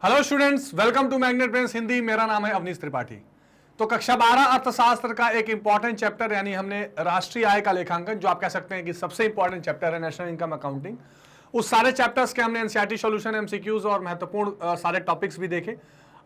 Hello students, welcome to Magnet Brains Hindi. मेरा नाम है अवनीश त्रिपाठी। तो कक्षा 12 अर्थशास्त्र का एक इंपॉर्टेंट चैप्टर यानी हमने राष्ट्रीय आय का लेखांकन, जो आप कह सकते हैं कि सबसे इंपॉर्टेंट चैप्टर है, नेशनल इनकम अकाउंटिंग, उस सारे चैप्टर्स के हमने एनसीईआरटी सॉल्यूशन, एमसीक्यूज और महत्वपूर्ण सारे टॉपिक्स भी देखे।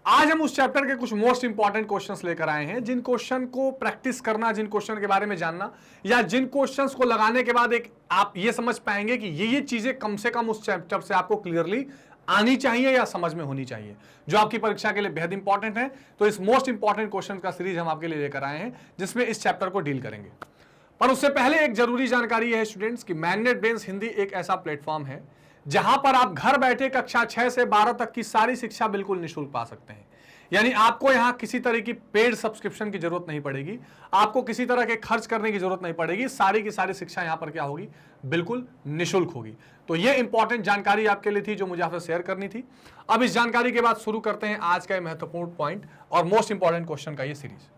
आज हम उस चैप्टर के कुछ मोस्ट इंपॉर्टेंट क्वेश्चंस लेकर आए हैं, जिन क्वेश्चन को प्रैक्टिस करना, जिन क्वेश्चन के बारे में जानना, या जिन क्वेश्चंस को लगाने के बाद एक आप ये समझ पाएंगे कि ये चीजें कम से कम उस चैप्टर से आपको क्लियरली आनी चाहिए या समझ में होनी चाहिए, जो आपकी परीक्षा के लिए बेहद इंपॉर्टेंट है। तो इस मोस्ट इंपॉर्टेंट क्वेश्चन का सीरीज हम आपके लिए लेकर आए हैं, जिसमें इस चैप्टर को डील करेंगे। पर उससे पहले एक जरूरी जानकारी है स्टूडेंट्स कि मैग्नेट ब्रेन्स हिंदी एक ऐसा प्लेटफॉर्म है जहां पर आप घर बैठे कक्षा 6 से 12 तक की सारी शिक्षा बिल्कुल निःशुल्क पा सकते हैं। यानी आपको यहां किसी तरह की पेड सब्सक्रिप्शन की जरूरत नहीं पड़ेगी, आपको किसी तरह के खर्च करने की जरूरत नहीं पड़ेगी। सारी की सारी शिक्षा यहां पर क्या होगी, बिल्कुल निःशुल्क होगी। तो ये इंपॉर्टेंट जानकारी आपके लिए थी, जो मुझे आपसे शेयर करनी थी। अब इस जानकारी के बाद शुरू करते हैं आज का महत्वपूर्ण पॉइंट और मोस्ट इंपॉर्टेंट क्वेश्चन का ये सीरीज।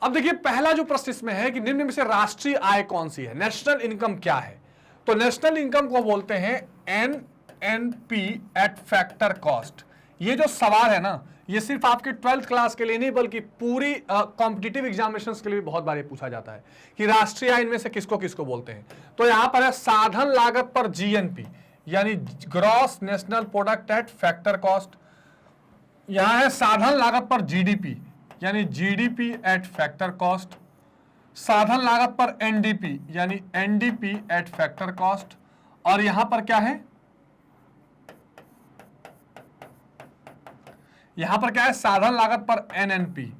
अब देखिए, पहला जो प्रश्न इसमें है कि निम्न में से राष्ट्रीय आय कौन सी है, नेशनल इनकम क्या है। तो नेशनल इनकम को बोलते हैं एनएनपी एट फैक्टर कॉस्ट। ये जो सवाल है ना, ये सिर्फ आपके 12th क्लास के लिए नहीं बल्कि पूरी कॉम्पिटिटिव एग्जामिनेशंस के लिए भी बहुत बार ये पूछा जाता है कि राष्ट्रीय आय इनमें से किसको किसको बोलते हैं। तो यहां पर है साधन लागत पर जीएनपी, यानी gross national product at factor cost. यहां है साधन लागत पर जीडीपी, यानी जीडीपी एट फैक्टर कॉस्ट। साधन लागत पर एनडीपी, यानी एनडीपी एट फैक्टर कॉस्ट। और यहां पर क्या है, यहां पर क्या है, साधन लागत पर एनएनपी,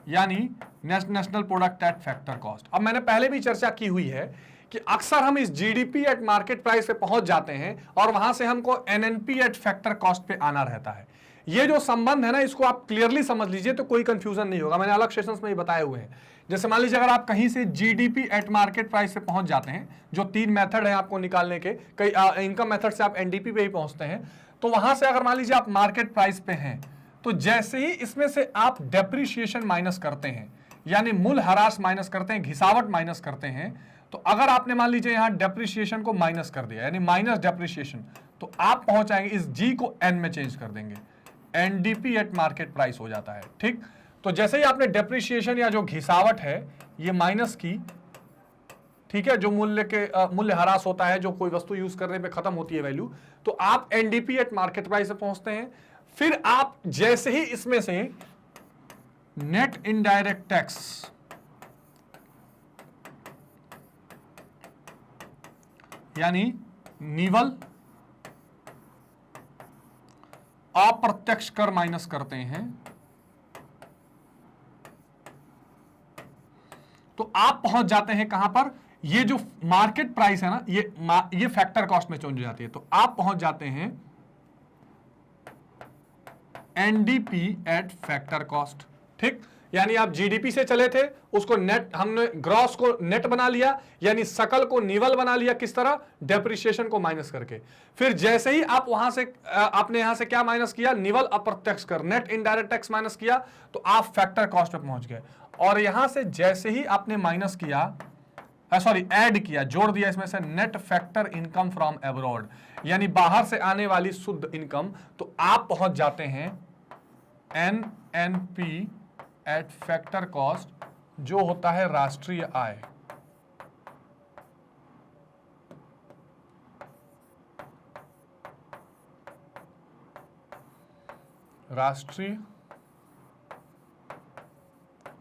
यानी national product at factor cost. अब मैंने पहले भी चर्चा की हुई है कि अक्सर हम इस जीडीपी एट मार्केट प्राइस पे पहुंच जाते हैं और वहां से हमको एनएनपी एट फैक्टर कॉस्ट पे आना रहता है। ये जो संबंध है ना, इसको आप क्लियरली समझ लीजिए तो कोई कंफ्यूजन नहीं होगा। मैंने अलग सेशंस में ही बताए हुए हैं। जैसे मान लीजिए, अगर आप कहीं से जीडीपी एट मार्केट प्राइस पे पहुंच जाते हैं, जो 3 मेथड है आपको निकालने के, कई इनकम मेथड से आप एनडीपी पे ही पहुंचते हैं। तो वहां से अगर मान लीजिए आप मार्केट प्राइस पे हैं, तो जैसे ही इसमें से आप डेप्रिसिएशन माइनस करते हैं, यानी मूल ह्रास माइनस करते हैं, घिसावट माइनस करते हैं, तो अगर आपने मान लीजिए यहां डेप्रिसिएशन को माइनस कर दिया, यानी माइनस डेप्रिसिएशन, तो आप पहुंच जाएंगे, इस जी को एन में चेंज कर देंगे, एनडीपी एट मार्केट प्राइस हो जाता है। ठीक, तो जैसे ही आपने डेप्रिसिएशन या जो घिसावट है ये माइनस की, ठीक है, जो मूल्य ह्रास होता है, जो कोई वस्तु यूज करने पे खत्म होती है वैल्यू, तो आप एनडीपी एट मार्केट प्राइस पे पहुंचते हैं। फिर आप जैसे ही इसमें से नेट इनडायरेक्ट टैक्स, यानी निवल अप्रत्यक्ष कर माइनस करते हैं, तो आप पहुंच जाते हैं कहां पर, ये जो मार्केट प्राइस है ना, ये फैक्टर कॉस्ट में चेंज हो जाती है। तो आप पहुंच जाते हैं एनडीपी एट फैक्टर कॉस्ट। ठीक, यानी आप जीडीपी से चले थे, उसको नेट, हमने ग्रॉस को नेट बना लिया, यानी सकल को निवल बना लिया। किस तरह, डेप्रिसिएशन को माइनस करके। फिर जैसे ही आप वहां से आपने यहां से क्या माइनस किया, निवल अप्रत्यक्ष कर, नेट इनडायरेक्ट टैक्स माइनस किया, तो आप फैक्टर कॉस्ट पे पहुंच गए। और यहां से जैसे ही आपने माइनस किया, ऐड किया, जोड़ दिया इसमें से net factor income from abroad, यानी बाहर से आने वाली शुद्ध इनकम, तो आप पहुंच जाते हैं एनएनपी एट फैक्टर कॉस्ट, जो होता है राष्ट्रीय आय। राष्ट्रीय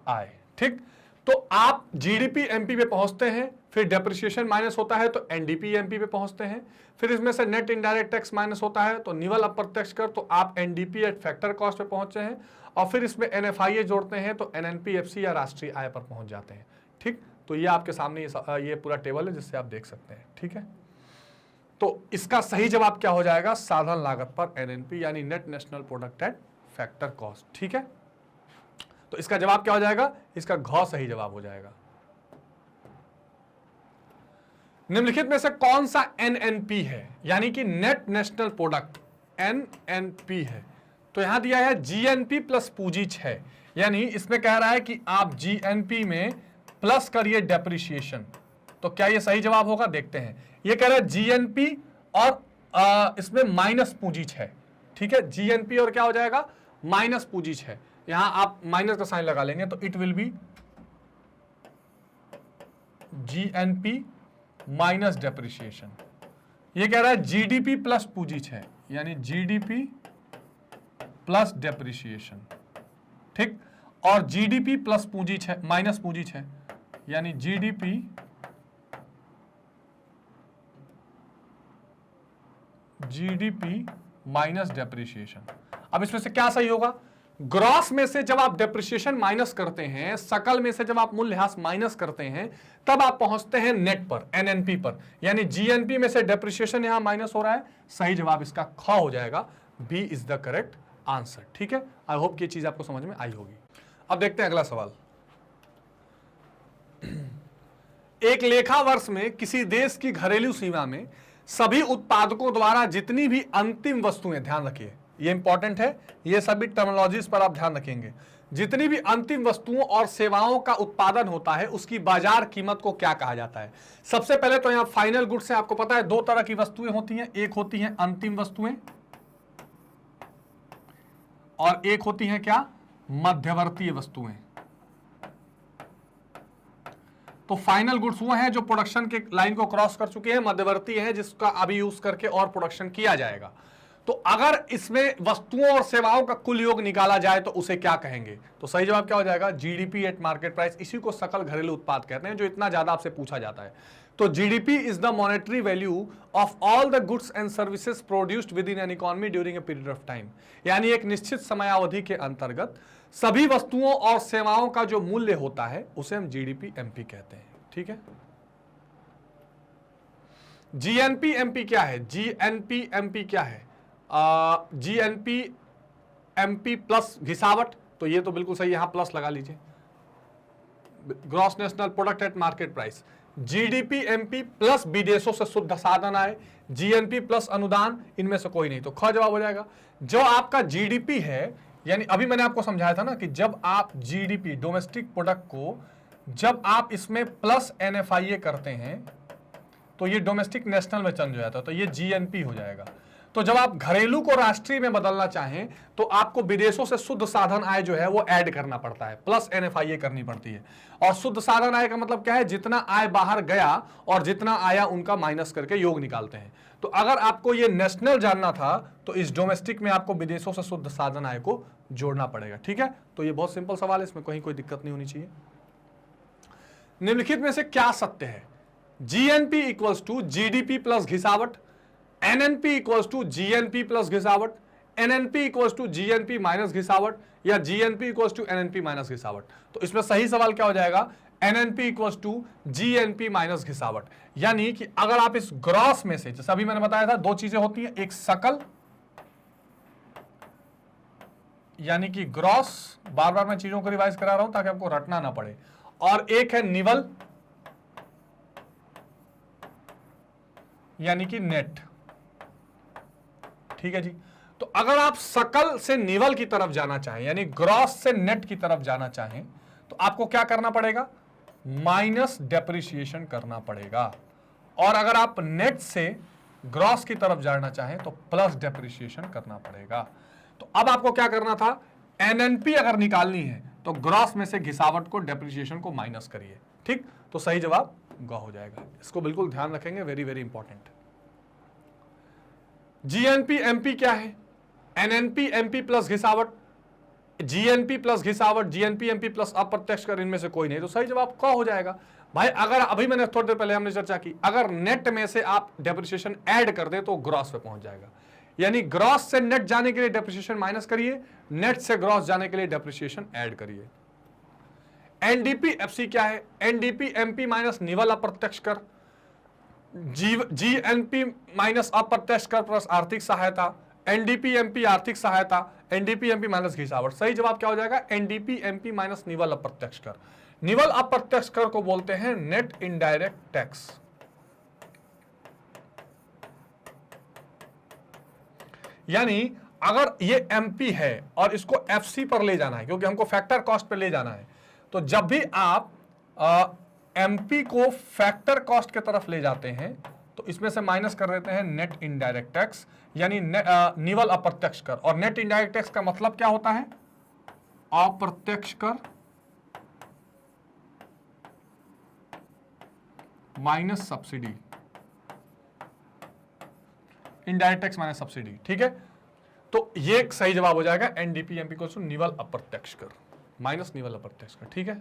आय। ठीक, तो आप जीडीपी एमपी पे पहुंचते हैं, फिर डेप्रिसिएशन माइनस होता है तो एनडीपी एमपी पे पहुंचते हैं, फिर इसमें से नेट इनडायरेक्ट टैक्स माइनस होता है तो निवल अप्रत्यक्ष कर, तो आप एनडीपी एट फैक्टर कॉस्ट पे पहुंचे हैं, और फिर इसमें एनएफआईए जोड़ते हैं तो एनएनपीएफसी या राष्ट्रीय आय पर पहुंच जाते हैं। ठीक, तो ये आपके सामने ये पूरा टेबल है जिससे आप देख सकते हैं। ठीक है, तो इसका सही जवाब क्या हो जाएगा, साधन लागत पर एनएनपी, यानी net national product at factor cost. ठीक है, तो इसका जवाब क्या हो जाएगा, इसका घ सही जवाब हो जाएगा। निम्नलिखित में से कौन सा एनएनपी है, यानी कि नेट नेशनल प्रोडक्ट एनएनपी है। तो यहां दिया है जीएनपी प्लस पूंजी 6, यानी इसमें कह रहा है कि आप जीएनपी में प्लस करिए डेप्रिसिएशन। तो क्या ये सही जवाब होगा, देखते हैं। ये कह रहा है जीएनपी और इसमें माइनस पूंजी 6। ठीक है, जीएनपी और क्या हो जाएगा माइनस पूंजी 6, यहां आप माइनस का साइन लगा लेंगे तो it will be GNP minus depreciation. ये कह रहा है जीडीपी प्लस पूंजी 6, यानी जीडीपी प्लस डेप्रिसिएशन, ठीक, और जीडीपी प्लस पूंजी 6 माइनस पूंजी 6, यानी जीडीपी माइनस डेप्रिसिएशन। अब इसमें से क्या सही होगा, ग्रॉस में से जब आप डेप्रिसिएशन माइनस करते हैं, सकल में से जब आप मूल्यह्रास माइनस करते हैं, तब आप पहुंचते हैं नेट पर, एनएनपी पर, यानी जीएनपी में से डेप्रिसिएशन यहां माइनस हो रहा है। सही जवाब इसका ख हो जाएगा, B is the correct answer. ठीक है, आई होप कि ये चीज आपको समझ में आई होगी। अब देखते हैं अगला सवाल। एक लेखा वर्ष में किसी देश की घरेलू सीमा में सभी उत्पादकों द्वारा जितनी भी अंतिम वस्तुएं, ध्यान रखिए ये इंपॉर्टेंट है, ये सभी टर्मिनोलॉजीज पर आप ध्यान रखेंगे, जितनी भी अंतिम वस्तुओं और सेवाओं का उत्पादन होता है उसकी बाजार कीमत को क्या कहा जाता है। सबसे पहले तो यहां फाइनल गुड्स से आपको पता है दो तरह की वस्तुएं होती हैं, एक होती हैं अंतिम वस्तुएं और एक होती हैं क्या, मध्यवर्ती वस्तुएं। तो फाइनल गुड्स वो हैं जो प्रोडक्शन के लाइन को क्रॉस कर चुके हैं, मध्यवर्ती हैं जिसका अभी यूज करके और प्रोडक्शन किया जाएगा। तो अगर इसमें वस्तुओं और सेवाओं का कुल योग निकाला जाए तो उसे क्या कहेंगे, तो सही जवाब क्या हो जाएगा, जीडीपी एट मार्केट प्राइस। इसी को सकल घरेलू उत्पाद कहते हैं, जो इतना ज्यादा आपसे पूछा जाता है। तो GDP is the monetary value of all the goods and services produced with in an economy during a period of time, यानी एक निश्चित समयावधि के अंतर्गत सभी वस्तुओं और सेवाओं का जो मूल्य होता है उसे हम जीडीपी एमपी कहते हैं। ठीक है, जीएनपी एमपी क्या है, जीएनपी एमपी क्या है, जीएनपी एमपी प्लस घिसावट, तो ये तो बिल्कुल सही, यहां प्लस लगा लीजिए, gross national product at market price. GDP MP plus विदेशों से शुद्ध साधन आए, जीएनपी प्लस अनुदान, इनमें से कोई नहीं, तो ख जवाब हो जाएगा। जो आपका जीडीपी है, यानी अभी मैंने आपको समझाया था ना कि जब आप जीडीपी डोमेस्टिक प्रोडक्ट को जब आप इसमें प्लस एनएफआईए करते हैं तो ये डोमेस्टिक नेशनल में चेंज हो जाता है, तो ये जीएनपी हो जाएगा। तो जब आप घरेलू को राष्ट्रीय में बदलना चाहें तो आपको विदेशों से शुद्ध साधन आय जो है वो ऐड करना पड़ता है, प्लस एनएफआईए करनी पड़ती है। और शुद्ध साधन आय का मतलब क्या है, जितना आय बाहर गया और जितना आया उनका माइनस करके योग निकालते हैं। तो अगर आपको ये नेशनल जानना था तो इस डोमेस्टिक में आपको विदेशों से शुद्ध साधन आय को जोड़ना पड़ेगा। ठीक है, तो ये बहुत सिंपल सवाल है, इसमें कहीं कोई दिक्कत नहीं होनी चाहिए। निम्नलिखित में से क्या सत्य है, GNP equals to GDP plus घिसावट, NNP equals to GNP plus घिसावट, NNP equals to GNP minus घिसावट, या GNP equals to NNP minus घिसावट। तो इसमें सही सवाल क्या हो जाएगा, NNP equals to GNP minus घिसावट। यानी कि अगर आप इस ग्रॉस में से, जैसे अभी मैंने बताया था दो चीजें होती हैं, एक सकल यानी कि ग्रॉस, बार बार मैं चीजों को रिवाइज करा रहा हूं ताकि आपको रटना ना पड़े, और एक है निवल यानी कि नेट। ठीक है जी, तो अगर आप सकल से निवल की तरफ जाना चाहें यानी ग्रॉस से नेट की तरफ जाना चाहें तो आपको क्या करना पड़ेगा, माइनस डेप्रिसिएशन करना पड़ेगा। और अगर आप नेट से ग्रॉस की तरफ जाना चाहें तो प्लस डेप्रिसिएशन करना पड़ेगा। तो अब आपको क्या करना था, एनएनपी अगर निकालनी है तो ग्रॉस में से घिसावट को, डेप्रिसिएशन को माइनस करिए। ठीक, तो सही जवाब ग हो जाएगा, इसको बिल्कुल ध्यान रखेंगे, very very important. GNP MP क्या है, एनएनपी एमपी प्लस घिसावट, जीएनपी प्लस घिसावट, जीएनपी एमपी प्लस अप्रत्यक्ष कर, इनमें से कोई नहीं, तो सही जवाब क हो जाएगा। भाई अगर अभी मैंने थोड़ी देर पहले हमने चर्चा की, अगर नेट में से आप डेप्रिसिएशन ऐड कर दे तो ग्रॉस पे पहुंच जाएगा, यानी ग्रॉस से नेट जाने के लिए डेप्रिसिएशन माइनस करिए, नेट से ग्रॉस जाने के लिए डेप्रिसिएशन ऐड करिए। एनडीपी एफसी क्या है, एनडीपी एमपी माइनस निवल अप्रत्यक्ष कर, जीएनपी माइनस अप्रत्यक्ष कर प्लस आर्थिक सहायता, एनडीपी एमपी आर्थिक सहायता, एनडीपी एमपी माइनस घिसावट। सही जवाब क्या हो जाएगा, एनडीपी एमपी माइनस निवल अप्रत्यक्ष कर। निवल अप्रत्यक्ष कर को बोलते हैं नेट इनडायरेक्ट टैक्स। यानी अगर ये एमपी है और इसको एफसी पर ले जाना है, क्योंकि हमको फैक्टर कॉस्ट पर ले जाना है, तो जब भी आप एमपी को फैक्टर कॉस्ट की तरफ ले जाते हैं तो इसमें से माइनस कर देते हैं नेट इनडायरेक्ट टैक्स, यानी निवल अप्रत्यक्ष कर। और नेट इनडायरेक्ट टैक्स का मतलब क्या होता है? अप्रत्यक्ष कर minus subsidy, indirect tax minus subsidy. ठीक है, तो ये सही जवाब हो जाएगा एनडीपीएमपी को निवल अप्रत्यक्ष कर माइनस निवल अप्रत्यक्ष कर। ठीक है,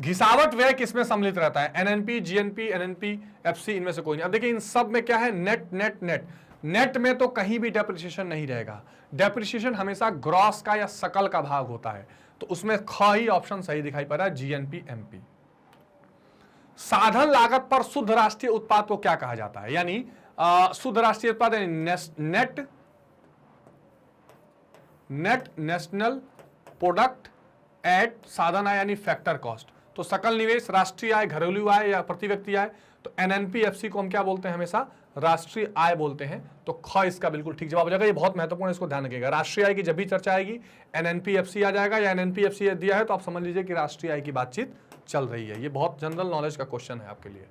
घिसावट व्यय किसमें सम्मिलित रहता है? एनएनपी, जीएनपी, एनएनपी, एफसी, इनमें से कोई नहीं। अब देखिए इन सब में क्या है? Net net net. नेट में तो कहीं भी डेप्रिसिएशन नहीं रहेगा। डेप्रिसिएशन हमेशा ग्रॉस का या सकल का भाग होता है, तो उसमें ख ही ऑप्शन सही दिखाई पड़ रहा है, जीएनपी एमपी। साधन लागत पर शुद्ध राष्ट्रीय उत्पाद को क्या कहा जाता है? यानी शुद्ध राष्ट्रीय उत्पाद नेट नेशनल प्रोडक्ट एट साधन आय यानी फैक्टर कॉस्ट। तो सकल निवेश, राष्ट्रीय आय, घरेलू आय या प्रति व्यक्ति आय, तो एनएनपीएफसी को हम क्या बोलते हैं? हमेशा राष्ट्रीय आय बोलते हैं। तो ख इसका बिल्कुल ठीक जवाब हो जाएगा। ये बहुत महत्वपूर्ण है, इसको ध्यान रखिएगा। राष्ट्रीय आय की जब भी चर्चा आएगी एनएनपीएफसी आ जाएगा, या एनएनपीएफसी दिया है तो आप समझ लीजिए कि राष्ट्रीय आय की बातचीत चल रही है। ये बहुत जनरल नॉलेज का क्वेश्चन है आपके लिए।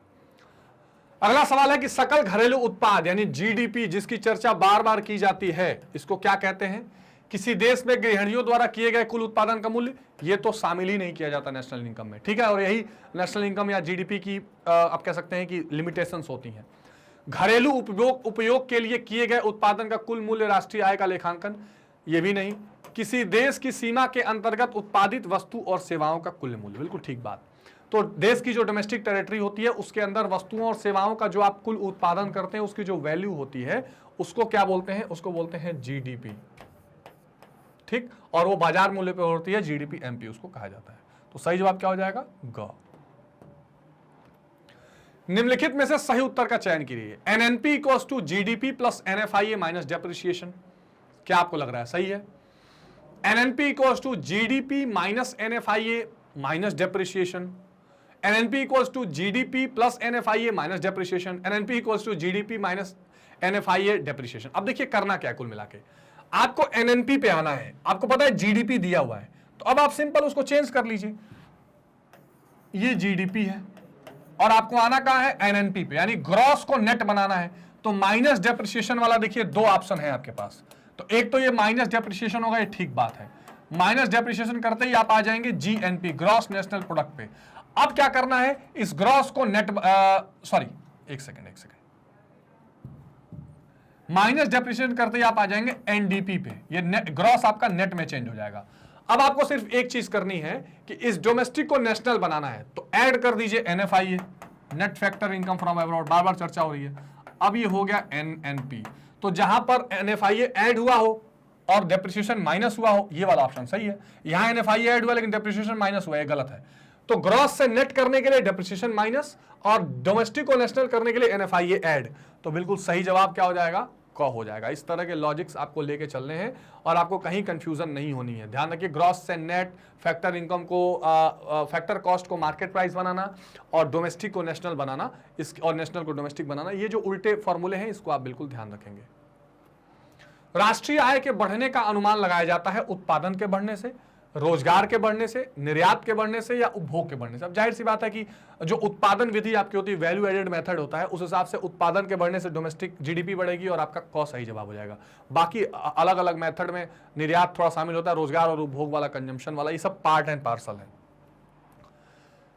अगला सवाल है कि सकल घरेलू उत्पाद यानी जीडीपी, जिसकी चर्चा बार बार की जाती है, इसको क्या कहते हैं? किसी देश में गृहिणियों द्वारा किए गए कुल उत्पादन का मूल्य, ये तो शामिल ही नहीं किया जाता नेशनल इनकम में। ठीक है, और यही नेशनल इनकम या जीडीपी की आप कह सकते हैं कि लिमिटेशंस होती हैं। घरेलू उपयोग के लिए किए गए उत्पादन का कुल मूल्य राष्ट्रीय आय का लेखांकन, ये भी नहीं। किसी देश की सीमा के अंतर्गत उत्पादित वस्तु और सेवाओं का कुल मूल्य, बिल्कुल ठीक बात। तो देश की जो डोमेस्टिक टेरिटरी होती है उसके अंदर वस्तुओं और सेवाओं का जो आप कुल उत्पादन करते हैं उसकी जो वैल्यू होती है उसको क्या बोलते हैं? उसको बोलते हैं जीडीपी। ठीक, और वो बाजार मूल्य पे होती है जीडीपी एमपी, उसको कहा जाता है। तो सही जवाब क्या हो जाएगा? ग। निम्नलिखित में से सही उत्तर का चयन कीजिए। NNP equals to GDP plus NFIA minus depreciation. क्या आपको लग रहा है सही है? NNP equals to GDP minus NFIA minus depreciation. NNP equals to GDP plus NFIA minus depreciation. NNP equals to GDP minus NFIA depreciation. अब देखिए करना क्या है, कुल मिला के आपको एनएनपी पे आना है। आपको पता है जीडीपी दिया हुआ है, तो अब आप सिंपल उसको चेंज कर लीजिए। ये जीडीपी है और आपको आना कहां है? एनएनपी पे, यानी ग्रॉस को नेट बनाना है। तो माइनस डेप्रिसिएशन वाला देखिए दो ऑप्शन है आपके पास। तो एक तो ये माइनस डेप्रिसिएशन होगा, ये ठीक बात है। माइनस डेप्रिसिएशन करते ही आप आ जाएंगे जीएनपी, ग्रॉस नेशनल प्रोडक्ट पे। अब क्या करना है? इस ग्रॉस को नेट एक सेकेंड माइनस डेप्रिसिएशन करते ही आप आ जाएंगे एनडीपी पे। ये ग्रॉस आपका नेट में चेंज हो जाएगा। अब आपको सिर्फ एक चीज करनी है कि इस डोमेस्टिक को नेशनल बनाना है, तो ऐड कर दीजिए NFIA, net factor income from abroad, बार बार चर्चा हो रही है। अब ये हो गया एनएनपी। तो जहां पर एनएफआईए ऐड हुआ हो और डेप्रिसिएशन माइनस हुआ हो, ये वाला ऑप्शन सही है। यहां एनएफआईए ऐड हुआ लेकिन डेप्रिसिएशन माइनस हुआ, ये गलत है। तो ग्रॉस से नेट करने के लिए डेप्रिसिएशन माइनस और डोमेस्टिक को नेशनल करने के लिए एनएफआईए ऐड। तो बिल्कुल सही जवाब क्या हो जाएगा? क हो जाएगा। इस तरह के लॉजिक्स आपको लेके चलने हैं और आपको कहीं कंफ्यूजन नहीं होनी है। ध्यान रखिए, ग्रॉस से नेट, फैक्टर इनकम को फैक्टर कॉस्ट को मार्केट प्राइस बनाना और डोमेस्टिक को नेशनल बनाना, इस और नेशनल को डोमेस्टिक बनाना, ये जो उल्टे फॉर्मूले हैं इसको आप बिल्कुल ध्यान रखेंगे। राष्ट्रीय आय के बढ़ने का अनुमान लगाया जाता है उत्पादन के बढ़ने से, रोजगार के बढ़ने से, निर्यात के बढ़ने से या उपभोग के बढ़ने से। अब जाहिर सी बात है कि जो उत्पादन विधि आपकी होती है, वैल्यू एडेड मेथड होता है, उस हिसाब से उत्पादन के बढ़ने से डोमेस्टिक जीडीपी बढ़ेगी और आपका क सही जवाब हो जाएगा। बाकी अलग अलग मेथड में निर्यात थोड़ा शामिल होता है, रोजगार और उपभोग वाला, कंजम्पशन वाला, ये सब पार्ट एंड पार्सल है।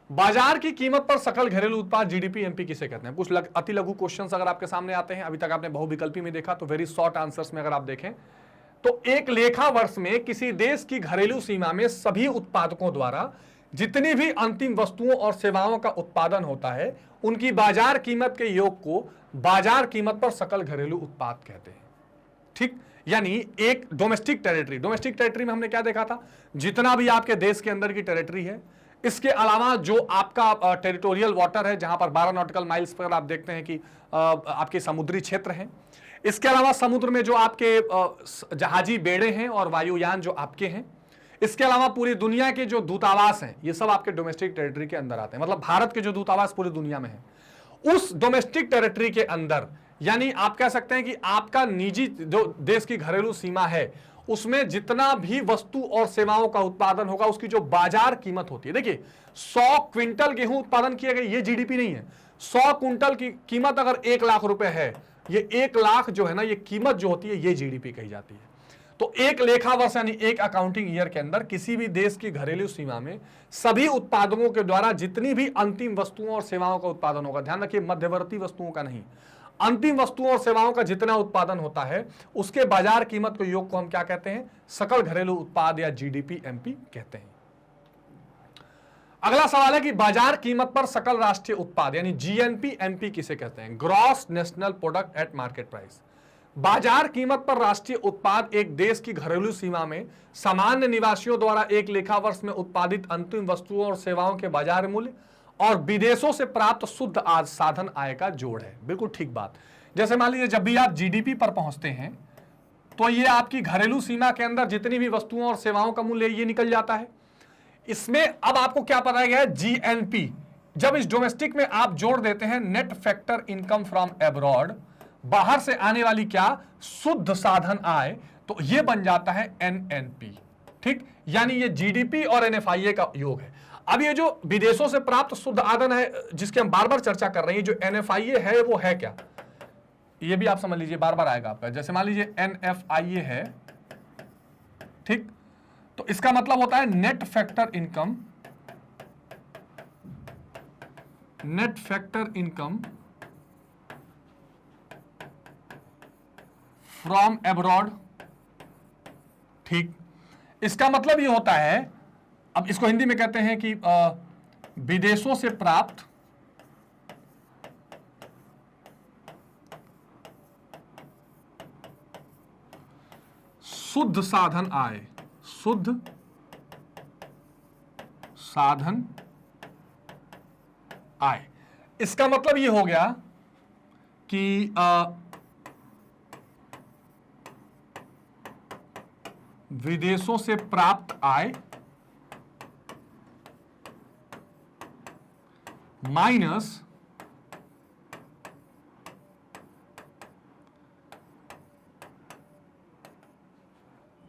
बाजार की कीमत पर सकल घरेलू उत्पाद जीडीपी एमपी किसे कहते हैं? कुछ अति लघु क्वेश्चंस अगर आपके सामने आते हैं, अभी तक आपने बहुविकल्पी में देखा, तो वेरी शॉर्ट आंसर्स में अगर आप देखें तो एक लेखा वर्ष में किसी देश की घरेलू सीमा में सभी उत्पादकों द्वारा जितनी भी अंतिम वस्तुओं और सेवाओं का उत्पादन होता है उनकी बाजार कीमत के योग को बाजार कीमत पर सकल घरेलू उत्पाद कहते हैं। ठीक, यानी एक डोमेस्टिक टेरिटरी में हमने क्या देखा था? जितना भी आपके देश के अंदर की टेरिटरी है, इसके अलावा जो आपका टेरिटोरियल वाटर है, जहां पर 12 नॉटिकल माइल्स पर आप देखते हैं कि आपके समुद्री क्षेत्र हैं, इसके अलावा समुद्र में जो आपके जहाजी बेड़े हैं और वायुयान जो आपके हैं, इसके अलावा पूरी दुनिया के जो दूतावास हैं, ये सब आपके डोमेस्टिक टेरिटरी के अंदर आते हैं। मतलब भारत के जो दूतावास पूरी दुनिया में है, उस डोमेस्टिक टेरिटरी के अंदर, यानी आप कह सकते हैं कि आपका निजी जो देश की घरेलू सीमा है, उसमें जितना भी वस्तु और सेवाओं का उत्पादन होगा उसकी जो बाजार कीमत होती है, देखिए 100 क्विंटल गेहूं उत्पादन किया गया, ये जीडीपी नहीं है। 100 क्विंटल की कीमत अगर 1 लाख रुपए है, ये 1 लाख जो है ना, ये कीमत जो होती है ये जीडीपी कही जाती है। तो एक लेखा वर्ष यानी एक अकाउंटिंग ईयर के अंदर किसी भी देश की घरेलू सीमा में सभी उत्पादकों के द्वारा जितनी भी अंतिम वस्तुओं और सेवाओं का उत्पादन होगा, ध्यान रखिए मध्यवर्ती वस्तुओं का नहीं, अंतिम वस्तुओं और सेवाओं का जितना उत्पादन होता है उसके बाजार कीमत को योग को हम क्या कहते हैं? सकल घरेलू उत्पाद या जीडीपी एमपी कहते हैं। अगला सवाल है कि बाजार कीमत पर सकल राष्ट्रीय उत्पाद यानी जीएनपी एमपी किसे कहते हैं? Gross national product at market price. बाजार कीमत पर राष्ट्रीय उत्पाद एक देश की घरेलू सीमा में सामान्य निवासियों द्वारा एक लेखा वर्ष में उत्पादित अंतिम वस्तुओं और सेवाओं के बाजार मूल्य और विदेशों से प्राप्त शुद्ध साधन आय का जोड़ है। बिल्कुल ठीक बात। जैसे मान लीजिए जब भी आप जीडीपी पर पहुंचते हैं तो ये आपकी घरेलू सीमा के अंदर जितनी भी वस्तुओं और सेवाओं का मूल्य ये निकल जाता है। इसमें अब आपको क्या पता गया है? जीएनपी। जब इस डोमेस्टिक में आप जोड़ देते हैं net factor income from abroad, बाहर से आने वाली क्या? शुद्ध साधन आय, तो ये बन जाता है एनएनपी। ठीक, यानी ये जीडीपी और एनएफआईए का योग है। अब ये जो विदेशों से प्राप्त शुद्ध आदन है जिसके हम बार बार चर्चा कर रहे हैं, जो एनएफआईए है वो है क्या? ये भी आप समझ लीजिए, बार बार आएगा आपका। जैसे मान लीजिए एनएफआईए है, ठीक, तो इसका मतलब होता है net factor income, net factor income from abroad. ठीक, इसका मतलब ये होता है, अब इसको हिंदी में कहते हैं कि विदेशों से प्राप्त शुद्ध साधन आय, शुद्ध साधन आय। इसका मतलब ये हो गया कि विदेशों से प्राप्त आय माइनस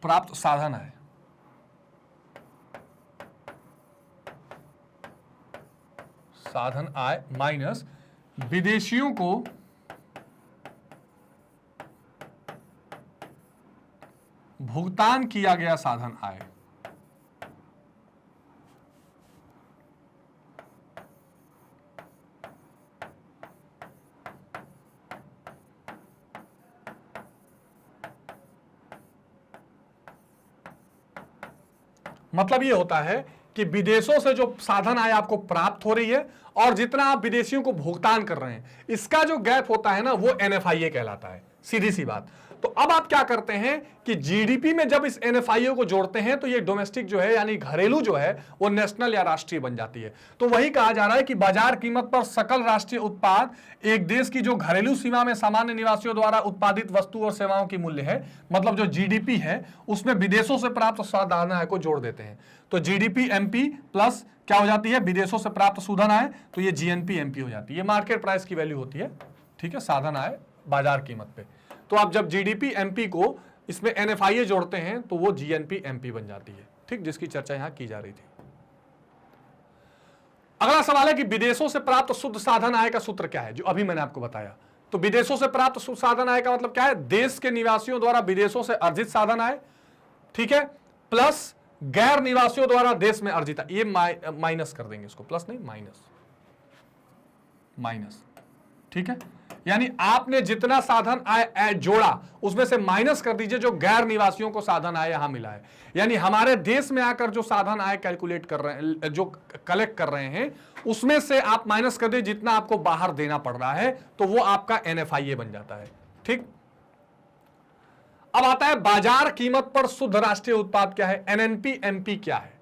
प्राप्त साधन आय। साधन आय माइनस विदेशियों को भुगतान किया गया साधन आय। मतलब ये होता है कि विदेशों से जो साधन आय आपको प्राप्त हो रही है और जितना आप विदेशियों को भुगतान कर रहे हैं, इसका जो गैप होता है ना, वो एनएफआईए कहलाता है। सीधी सी बात। तो अब आप क्या करते हैं कि जीडीपी में जब इस एनएफआईए को जोड़ते हैं तो ये डोमेस्टिक जो है यानी घरेलू जो है वो नेशनल या राष्ट्रीय बन जाती है। तो वही कहा जा रहा है कि बाजार कीमत पर सकल राष्ट्रीय उत्पाद एक देश की जो घरेलू सीमा में सामान्य निवासियों द्वारा उत्पादित वस्तु और सेवाओं की मूल्य है, मतलब जो जीडीपी है, उसमें विदेशों से प्राप्त साधन आय को जोड़ देते हैं। तो जीडीपी एमपी प्लस क्या हो जाती है? विदेशों से प्राप्त साधन आय, तो ये जीएनपी एमपी हो जाती है। ये मार्केट प्राइस की वैल्यू होती है, ठीक है, साधन आय बाजार कीमत पे। तो आप जब जीडीपी एमपी को इसमें एनएफआईए जोड़ते हैं तो वो जीएनपी एमपी बन जाती है, ठीक, जिसकी चर्चा यहां की जा रही थी। अगला सवाल है कि विदेशों से प्राप्त शुद्ध साधन आय का सूत्र क्या है, जो अभी मैंने आपको बताया। तो विदेशों से प्राप्त शुद्ध साधन आय का मतलब क्या है? देश के निवासियों द्वारा विदेशों से अर्जित साधन आय, ठीक है, प्लस गैर निवासियों द्वारा देश में अर्जित। ये माइनस कर देंगे इसको, प्लस नहीं माइनस, माइनस, ठीक है। यानी आपने जितना साधन आय जोड़ा उसमें से माइनस कर दीजिए जो गैर निवासियों को साधन आय यहां मिला है। यानी हमारे देश में आकर जो साधन आय कैलकुलेट कर रहे हैं, जो कलेक्ट कर रहे हैं, उसमें से आप माइनस कर दीजिए जितना आपको बाहर देना पड़ रहा है, तो वो आपका एनएफआईए बन जाता है, ठीक। अब आता है बाजार कीमत पर शुद्ध राष्ट्रीय उत्पाद क्या है, एनएनपी एमपी क्या है।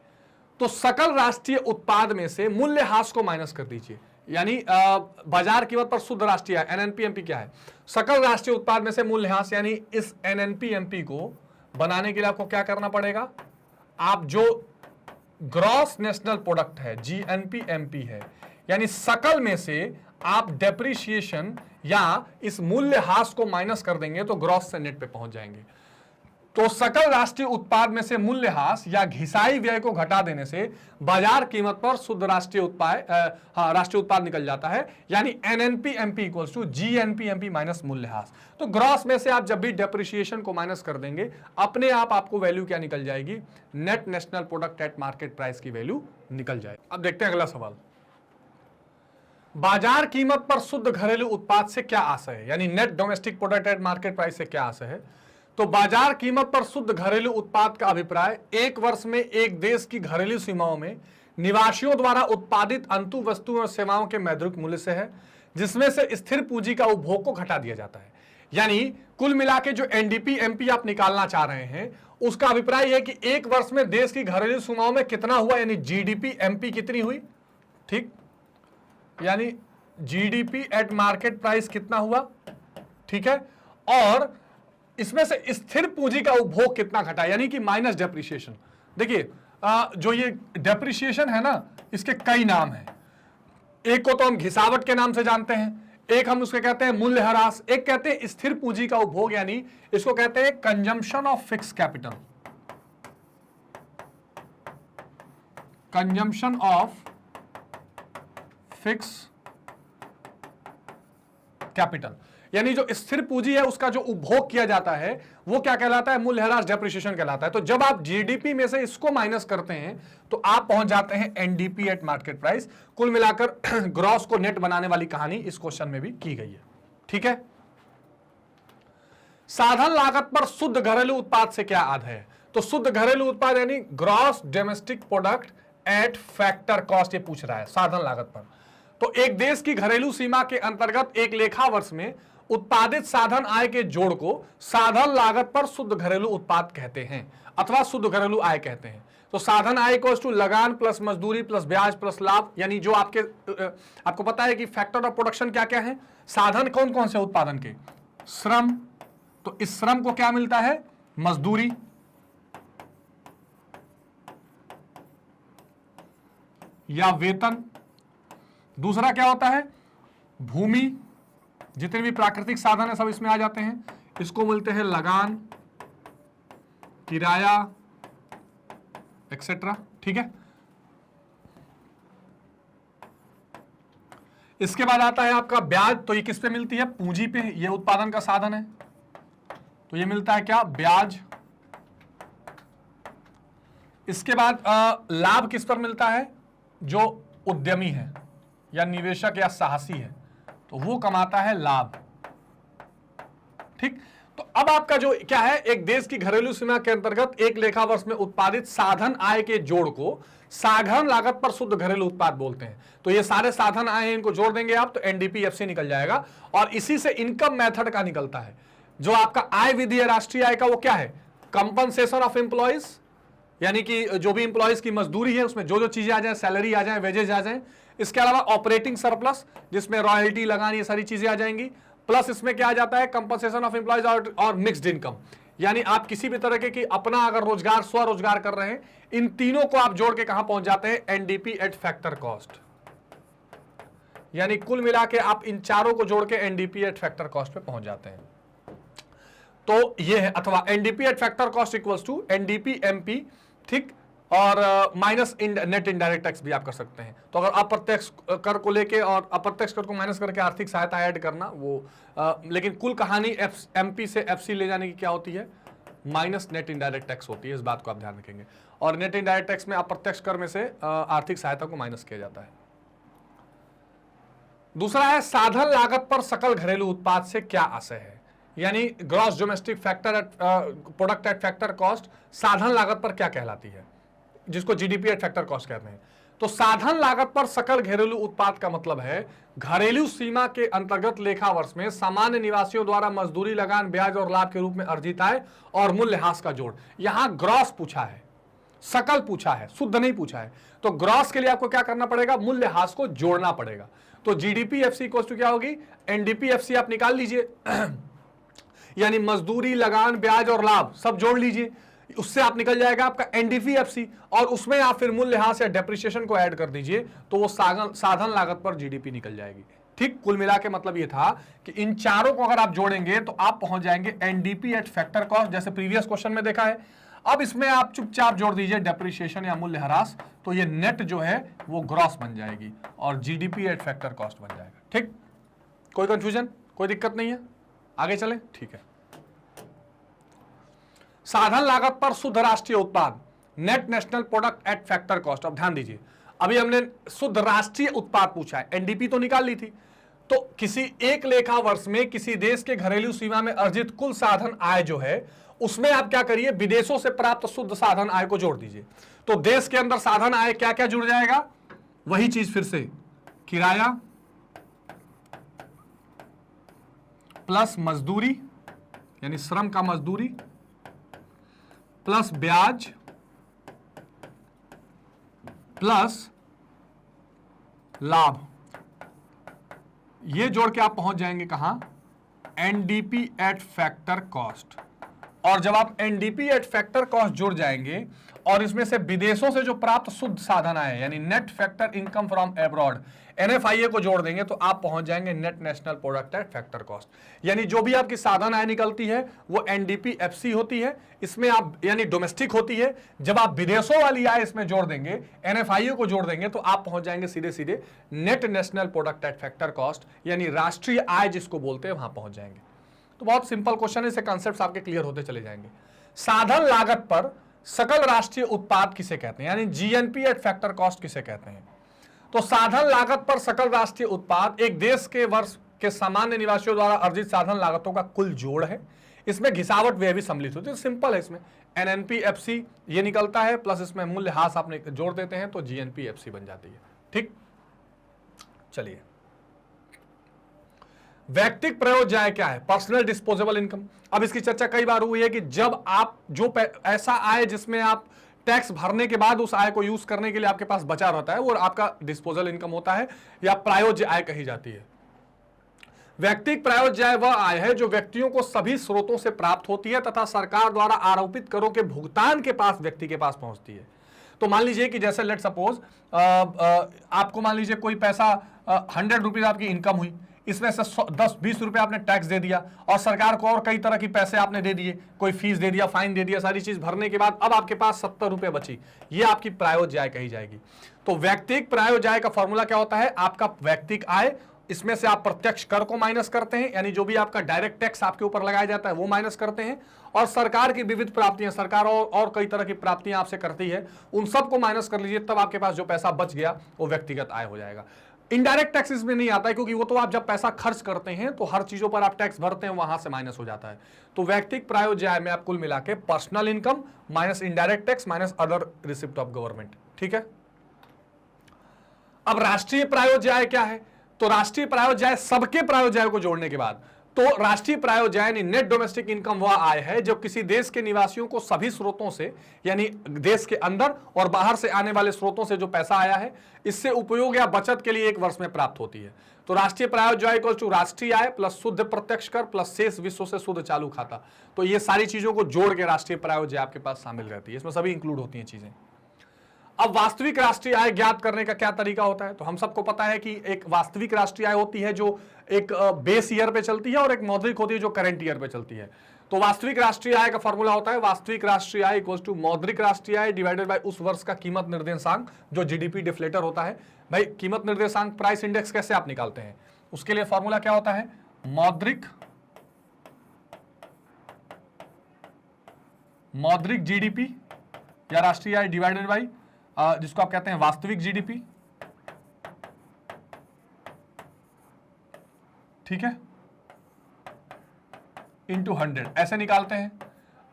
तो सकल राष्ट्रीय उत्पाद में से मूल्यह्रास को माइनस कर दीजिए, यानी बाजार कीमत पर शुद्ध राष्ट्रीय एनएनपी एमपी क्या है, सकल राष्ट्रीय उत्पाद में से मूल्यह्रास। यानी इस एनएनपी एमपी को बनाने के लिए आपको क्या करना पड़ेगा, आप जो ग्रॉस नेशनल प्रोडक्ट है जीएनपी एमपी है, यानी सकल में से आप डेप्रिसिएशन या इस मूल्यह्रास को माइनस कर देंगे तो ग्रॉस से नेट पे पहुंच जाएंगे। तो सकल राष्ट्रीय उत्पाद में से मूल्यह्रास या घिसाई व्यय को घटा देने से बाजार कीमत पर शुद्ध राष्ट्रीय उत्पाद निकल जाता है, यानी एनएनपीएमपी इक्वल्स टू जीएनपीएमपी माइनस मूल्यह्रास। तो ग्रॉस में से आप जब भी डेप्रिसिएशन को माइनस कर देंगे, अपने आप आपको वैल्यू क्या निकल जाएगी, net national product at market price की वैल्यू निकल जाएगी। अब देखते हैं अगला सवाल, बाजार कीमत पर शुद्ध घरेलू उत्पाद से क्या आशय है, यानी net domestic product at market price से क्या आशय है। तो बाजार कीमत पर शुद्ध घरेलू उत्पाद का अभिप्राय एक वर्ष में एक देश की घरेलू सीमाओं में निवासियों द्वारा उत्पादित अंतु वस्तुओं और सेवाओं के मौद्रिक मूल्य से है, जिसमें से स्थिर पूंजी का उपभोग को घटा दिया जाता है। यानी कुल मिला के जो एनडीपी-एमपी आप निकालना चाह रहे हैं, उसका अभिप्राय यह कि एक वर्ष में देश की घरेलू सीमाओं में कितना हुआ, यानी जीडीपी-एमपी कितनी हुई, ठीक, यानी जीडीपी एट मार्केट प्राइस कितना हुआ, ठीक है, और इसमें से स्थिर पूंजी का उपभोग कितना घटा, यानी कि माइनस डेप्रिसिएशन। देखिए जो ये डेप्रिसिएशन है ना, इसके कई नाम हैं। एक को तो हम घिसावट के नाम से जानते हैं, एक हम उसके कहते हैं मूल्यह्रास, एक कहते हैं स्थिर पूंजी का उपभोग, यानी इसको कहते हैं consumption of fix capital, consumption of fix capital, यानी जो स्थिर पूंजी है उसका जो उपभोग किया जाता है वो क्या कहलाता है, मूल्यह्रास डेप्रिसिएशन कहलाता है। तो जब आप जीडीपी में से इसको माइनस करते हैं तो आप पहुंच जाते हैं एनडीपी एट मार्केट प्राइस। कुल मिलाकर ग्रॉस को नेट बनाने वाली कहानी इस क्वेश्चन में भी की गई है, ठीक है। साधन लागत पर शुद्ध घरेलू उत्पाद से क्या आधा है, तो शुद्ध घरेलू उत्पाद यानी gross domestic product at factor cost, ये पूछ रहा है साधन लागत पर। तो एक देश की घरेलू सीमा के अंतर्गत एक लेखा वर्ष में उत्पादित साधन आय के जोड़ को साधन लागत पर शुद्ध घरेलू उत्पाद कहते हैं अथवा शुद्ध घरेलू आय कहते हैं। तो साधन आय इक्वल्स टू लगान प्लस मजदूरी प्लस ब्याज प्लस लाभ, यानी जो आपको पता है कि फैक्टर ऑफ प्रोडक्शन क्या क्या है, साधन कौन कौन से उत्पादन के, श्रम, तो इस श्रम को क्या मिलता है, मजदूरी, या वेतन। दूसरा क्या होता है, भूमि, जितने भी प्राकृतिक साधन है सब इसमें आ जाते हैं, इसको मिलते हैं लगान, किराया एक्सेट्रा, ठीक है। इसके बाद आता है आपका ब्याज, तो ये किस पे मिलती है, पूंजी पे, ये उत्पादन का साधन है तो ये मिलता है क्या, ब्याज। इसके बाद लाभ किस पर मिलता है, जो उद्यमी है या निवेशक या साहसी है तो वो कमाता है लाभ, ठीक। तो अब आपका जो क्या है, एक देश की घरेलू सीमा के अंतर्गत एक लेखा वर्ष में उत्पादित साधन आय के जोड़ को साधन लागत पर शुद्ध घरेलू उत्पाद बोलते हैं। तो ये सारे साधन आय हैं, इनको जोड़ देंगे आप तो एनडीपीएफसी निकल जाएगा, और इसी से इनकम मेथड का निकलता है। जो आपका आय विधि है राष्ट्रीय आय का, वो क्या है, कंपनसेशन ऑफ एम्प्लॉइज, यानी कि जो भी एम्प्लॉइज की मजदूरी है उसमें जो जो चीजें आ जाए, सैलरी आ जाए, वेजेज आ जाए। इसके अलावा ऑपरेटिंग सरप्लस, जिसमें रॉयल्टी लगान, ये सारी चीजें आ जाएंगी। प्लस इसमें क्या आ जाता है, कंपनसेशन ऑफ एम्प्लॉइज और मिक्स्ड इनकम, यानी आप किसी भी तरह के अपना अगर रोजगार स्वरोजगार कर रहे हैं, इन तीनों को आप जोड़ के कहां पहुंच जाते हैं, एनडीपी एट फैक्टर कॉस्ट। यानी कुल मिला के आप इन चारों को जोड़ के एनडीपी एट फैक्टर कॉस्ट पे पहुंच जाते हैं। तो ये है, अथवा NDP at factor cost equals to NDP MP, ठीक, और माइनस नेट इनडायरेक्ट टैक्स भी आप कर सकते हैं। तो अगर अप्रत्यक्ष कर को लेके और अप्रत्यक्ष कर को माइनस करके आर्थिक सहायता ऐड करना वो लेकिन कुल कहानी एमपी से एफसी ले जाने की क्या होती है, माइनस नेट इनडायरेक्ट टैक्स होती है। इस बात को आप ध्यान रखेंगे। और नेट इनडायरेक्ट टैक्स में अप्रत्यक्ष कर में से आर्थिक सहायता को माइनस किया जाता है। दूसरा है साधन लागत पर सकल घरेलू उत्पाद से क्या आशय है, यानी gross domestic factor at product at factor cost साधन लागत पर क्या कहलाती है, जिसको जीडीपी एट फैक्टर कॉस्ट कहते हैं। तो साधन लागत पर सकल घरेलू उत्पाद का मतलब है घरेलू सीमा के अंतर्गत लेखा वर्ष में सामान्य निवासियों द्वारा मजदूरी, लगान, ब्याज और लाभ के रूप में अर्जित आय और मूल्यह्रास का जोड़। यहां ग्रॉस पूछा है, सकल पूछा है, शुद्ध नहीं पूछा है। तो ग्रॉस के लिए आपको क्या करना पड़ेगा, मूल्यह्रास को जोड़ना पड़ेगा। तो जीडीपी एफसी इक्वल्स टू क्या होगी, एनडीपी एफसी आप निकाल लीजिए यानी मजदूरी, लगान, ब्याज और लाभ सब जोड़ लीजिए, उससे आप निकल जाएगा आपका एनडीपीएफसी, और उसमें आप फिर मूल्यह्रास या डेप्रिसिएशन को ऐड कर दीजिए तो वो साधन लागत पर जीडीपी निकल जाएगी। ठीक, कुल मिला के मतलब ये था कि इन चारों को अगर आप जोड़ेंगे तो आप पहुंच जाएंगे एनडीपी एट फैक्टर कॉस्ट, जैसे प्रीवियस क्वेश्चन में देखा है। अब इसमें आप चुपचाप जोड़ दीजिए डेप्रिसिएशन या मूल्यह्रास, तो ये नेट जो है वो ग्रॉस बन जाएगी और जीडीपी एट फैक्टर कॉस्ट बन जाएगा। ठीक, कोई कंफ्यूजन, कोई दिक्कत नहीं है, आगे चलें। ठीक है, साधन लागत पर शुद्ध राष्ट्रीय उत्पाद, net national product at factor cost. अब ध्यान दीजिए, अभी हमने शुद्ध राष्ट्रीय उत्पाद पूछा है, एनडीपी तो निकाल ली थी, तो किसी एक लेखा वर्ष में किसी देश के घरेलू सीमा में अर्जित कुल साधन आय जो है उसमें आप क्या करिए, विदेशों से प्राप्त शुद्ध साधन आय को जोड़ दीजिए। तो देश के अंदर साधन आय क्या क्या जुड़ जाएगा, वही चीज फिर से, किराया प्लस मजदूरी यानी श्रम का मजदूरी प्लस ब्याज प्लस लाभ, ये जोड़ के आप पहुंच जाएंगे कहां, एनडीपी एट फैक्टर कॉस्ट। और जब आप एनडीपी एट फैक्टर कॉस्ट जुड़ जाएंगे और इसमें से विदेशों से जो प्राप्त शुद्ध साधन आए यानी net factor income from abroad, NFIA को जोड़ देंगे तो आप पहुंच जाएंगे net national product at factor cost. यानी जो भी आपकी साधन आय निकलती है वो एनडीपी एफसी होती है, इसमें आप यानी डोमेस्टिक होती है। जब आप विदेशों वाली आय इसमें जोड़ देंगे, एनएफआईए को जोड़ देंगे, तो आप पहुंच जाएंगे सीधे सीधे net national product at factor cost, यानी राष्ट्रीय आय जिसको बोलते हैं, वहां पहुंच जाएंगे। तो बहुत सिंपल क्वेश्चन है, इससे कॉन्सेप्ट्स आपके क्लियर होते चले जाएंगे। साधन लागत पर सकल राष्ट्रीय उत्पाद किसे कहते हैं, यानी जीएनपी एट फैक्टर कॉस्ट किसे कहते हैं। तो साधन लागत पर सकल राष्ट्रीय उत्पाद एक देश के वर्ष के सामान्य निवासियों द्वारा अर्जित साधन लागतों का कुल जोड़ है। इसमें घिसावट व्यय भी सम्मिलित होती है। सिंपल है, इसमें एनएनपी एफसी ये निकलता है, प्लस इसमें मूल्यह्रास आपने जोड़ देते हैं तो जीएनपी एफसी बन जाती है। ठीक, चलिए, व्यक्तिगत प्रयोज्य आय क्या है, पर्सनल डिस्पोजेबल इनकम। अब इसकी चर्चा कई बार हुई है कि जब आप जो ऐसा आय जिसमें आप टैक्स भरने के बाद उस आय को यूज करने के लिए आपके पास बचा रहता है वो आपका डिस्पोजल इनकम होता है या प्रायोज्य आय कही जाती है। व्यक्तिगत प्रायोज्य आय वह आय है जो व्यक्तियों को सभी स्रोतों से प्राप्त होती है तथा सरकार द्वारा आरोपित करों के भुगतान के पास व्यक्ति के पास पहुंचती है। तो मान लीजिए कि जैसे लेट सपोज आपको मान लीजिए कोई पैसा 100 रुपीज आपकी इनकम हुई, इसमें से 10-20 रुपए आपने टैक्स दे दिया और सरकार को और कई तरह की पैसे आपने दे दिए, कोई फीस दे दिया, फाइन दे दिया, सारी चीज भरने के बाद अब आपके पास 70 रुपए बची, ये आपकी प्रायोज्य आय कही जाएगी। तो व्यक्तिगत प्रायोज्य आय का फॉर्मूला क्या होता है, आपका व्यक्तिगत आय, इसमें से आप प्रत्यक्ष कर को माइनस करते हैं, यानी जो भी आपका डायरेक्ट टैक्स आपके ऊपर लगाया जाता है वो माइनस करते हैं, और सरकार की विविध प्राप्तियां, सरकार और कई तरह की प्राप्तियां आपसे करती है, उन सबको माइनस कर लीजिए, तब आपके पास जो पैसा बच गया वो व्यक्तिगत आय हो जाएगा। इनडायरेक्ट टैक्स इसमें नहीं आता है क्योंकि वो तो आप जब पैसा खर्च करते हैं तो हर चीजों पर आप टैक्स भरते हैं, वहां से माइनस हो जाता है। तो व्यक्तिगत प्रायोज्य आय में आप कुल मिला के personal income minus indirect tax minus other receipt of government. ठीक है, अब राष्ट्रीय प्रायोज्य आय क्या है, तो राष्ट्रीय प्रायोज्य आय सबके प्रायोज्य आय को जोड़ने के बाद, तो राष्ट्रीय प्रायोज्य आय यानी नेट डोमेस्टिक इनकम वह आय है जो किसी देश के निवासियों को सभी स्रोतों से, यानी देश के अंदर और बाहर से आने वाले स्रोतों से जो पैसा आया है इससे उपयोग या बचत के लिए एक वर्ष में प्राप्त होती है। तो राष्ट्रीय प्रायोज्य आय इक्वल टू राष्ट्रीय आय प्लस शुद्ध प्रत्यक्ष कर प्लस शेष विश्व से शुद्ध चालू खाता। तो ये सारी चीजों को जोड़ के राष्ट्रीय प्रायोज्य आपके पास शामिल रहती है, इसमें सभी इंक्लूड होती हैं चीजें। अब वास्तविक राष्ट्रीय आय ज्ञात करने का क्या तरीका होता है, तो हम सबको पता है कि एक वास्तविक राष्ट्रीय आय होती है जो एक बेस ईयर पे चलती है और एक मौद्रिक होती है जो करंट ईयर पे चलती है। तो वास्तविक राष्ट्रीय आय का फॉर्मूला होता है वास्तविक राष्ट्रीय आय इक्वल्स टू मौद्रिक राष्ट्रीय आय डिवाइडेड बाय उस वर्ष का कीमत निर्देशांक जो जीडीपी डिफ्लेटर होता है। भाई कीमत निर्देशांक प्राइस इंडेक्स कैसे आप निकालते हैं, उसके लिए फॉर्मूला क्या होता है, मौद्रिक जीडीपी या राष्ट्रीय आय डिवाइडेड बाय जिसको आप कहते हैं वास्तविक जीडीपी। ठीक है, इंटू 100 ऐसे निकालते हैं।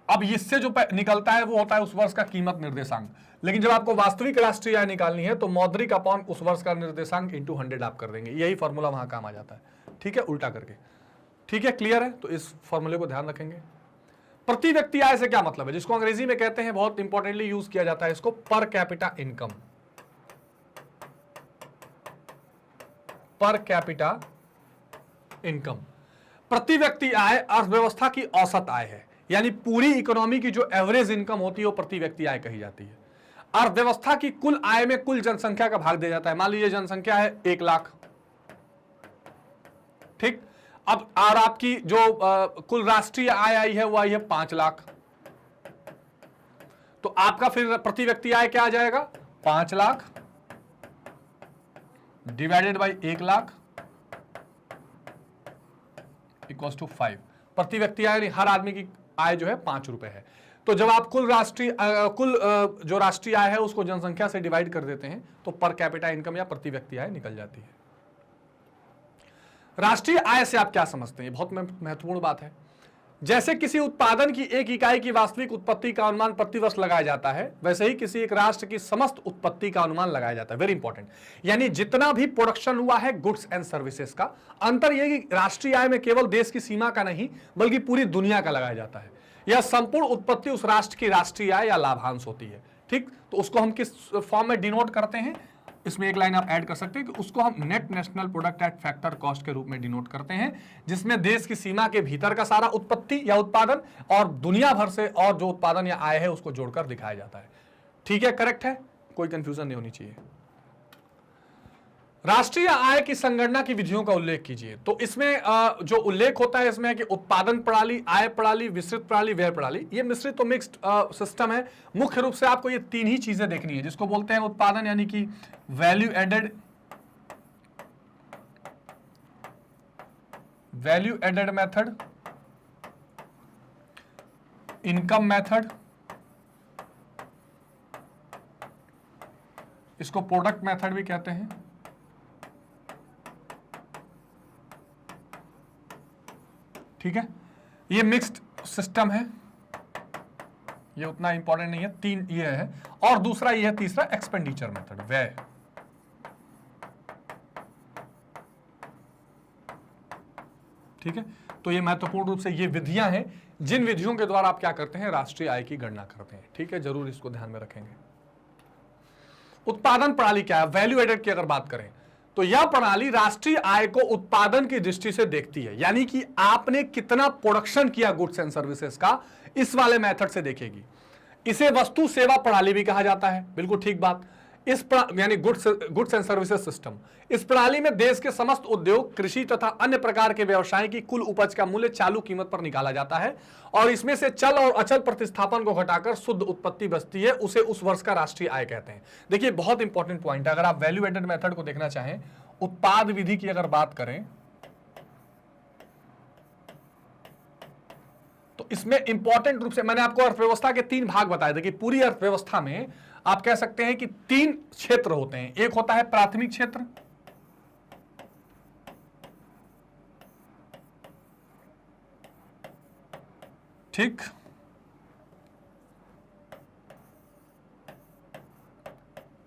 अब इससे जो निकलता है वो होता है उस वर्ष का कीमत निर्देशांक, लेकिन जब आपको वास्तविक राष्ट्रीय आय निकालनी है तो मौद्रिक अपॉन उस वर्ष का निर्देशांक इंटू 100 आप कर देंगे, यही फॉर्मूला वहां काम आ जाता है। ठीक है, उल्टा करके। ठीक है, क्लियर है, तो इस फॉर्मूले को ध्यान रखेंगे। प्रति व्यक्ति आय से क्या मतलब है, जिसको अंग्रेजी में कहते हैं, बहुत इंपॉर्टेंटली यूज किया जाता है इसको, per capita income. Per capita income, प्रति व्यक्ति आय अर्थव्यवस्था की औसत आय है, यानी पूरी इकोनॉमी की जो एवरेज इनकम होती है वो प्रति व्यक्ति आय कही जाती है। अर्थव्यवस्था की कुल आय में कुल जनसंख्या का भाग दिया जाता है। मान लीजिए जनसंख्या है 1 लाख, ठीक। अब और आपकी जो कुल राष्ट्रीय आय आई है वो आई है 5 लाख, तो आपका फिर प्रति व्यक्ति आय क्या आ जाएगा, 5 lakh divided by 1 lakh equals to 5। प्रति व्यक्ति आय, हर आदमी की आय जो है 5 रुपए है। तो जब आप कुल जो राष्ट्रीय आय है उसको जनसंख्या से डिवाइड कर देते हैं तो पर कैपिटा इनकम या प्रति व्यक्ति आय निकल जाती है। राष्ट्रीय आय से आप क्या समझते हैं, बहुत महत्वपूर्ण बात है। जैसे किसी उत्पादन की एक इकाई की वास्तविक उत्पत्ति का अनुमान प्रतिवर्ष लगाया जाता है, वैसे ही किसी एक राष्ट्र की समस्त उत्पत्ति का अनुमान लगाया जाता है। वेरी इंपॉर्टेंट, यानी जितना भी प्रोडक्शन हुआ है गुड्स एंड सर्विसेज का, अंतर यह कि राष्ट्रीय आय में केवल देश की सीमा का नहीं बल्कि पूरी दुनिया का लगाया जाता है। यह संपूर्ण उत्पत्ति उस राष्ट्र की राष्ट्रीय आय या लाभांश होती है। ठीक, तो उसको हम किस फॉर्म में डिनोट करते हैं, इसमें एक लाइन आप ऐड कर सकते हैं कि उसको हम net national product at factor cost के रूप में डिनोट करते हैं, जिसमें देश की सीमा के भीतर का सारा उत्पत्ति या उत्पादन और दुनिया भर से और जो उत्पादन या आय है उसको जोड़कर दिखाया जाता है। ठीक है, करेक्ट है, कोई कंफ्यूजन नहीं होनी चाहिए। राष्ट्रीय आय की संगणना की विधियों का उल्लेख कीजिए। तो इसमें जो उल्लेख होता है इसमें है कि उत्पादन प्रणाली, आय प्रणाली, विस्तृत प्रणाली, व्यय प्रणाली। ये मिश्रित तो मिक्स्ड सिस्टम है। मुख्य रूप से आपको ये 3 ही चीजें देखनी है, जिसको बोलते हैं उत्पादन यानी कि value added method, income method, इसको प्रोडक्ट मेथड भी कहते हैं। ठीक है, ये मिक्स्ड सिस्टम है, ये उतना इंपॉर्टेंट नहीं है। 3 ये है, और दूसरा ये है तीसरा एक्सपेंडिचर मेथड, व्यय। ठीक है, तो ये महत्वपूर्ण रूप से ये विधियां हैं जिन विधियों के द्वारा आप क्या करते हैं, राष्ट्रीय आय की गणना करते हैं। ठीक है, जरूर इसको ध्यान में रखेंगे। उत्पादन प्रणाली क्या है, वैल्यू एडेड की अगर बात करें तो यह प्रणाली राष्ट्रीय आय को उत्पादन की दृष्टि से देखती है, यानी कि आपने कितना प्रोडक्शन किया गुड्स एंड सर्विसेज का, इस वाले मेथड से देखेगी। इसे वस्तु सेवा प्रणाली भी कहा जाता है, बिल्कुल ठीक बात। यानी गुड्स एंड सर्विसेज सिस्टम, इस प्रणाली में देश के समस्त उद्योग, कृषि तथा अन्य प्रकार के व्यवसाय की कुल उपज का मूल्य चालू कीमत पर निकाला जाता है और इसमें से चल और अचल प्रतिस्थापन को घटाकर शुद्ध उत्पत्ति बचती है, उसे उस वर्ष का राष्ट्रीय आय कहते हैं। देखिए बहुत इंपॉर्टेंट पॉइंट है, अगर आप वैल्यू एडेड मेथड को देखना चाहें, उत्पाद विधि की अगर बात करें तो इसमें इंपॉर्टेंट रूप से मैंने आपको अर्थव्यवस्था के 3 भाग बताए। देखिए पूरी अर्थव्यवस्था में आप कह सकते हैं कि 3 क्षेत्र होते हैं। एक होता है प्राथमिक क्षेत्र, ठीक,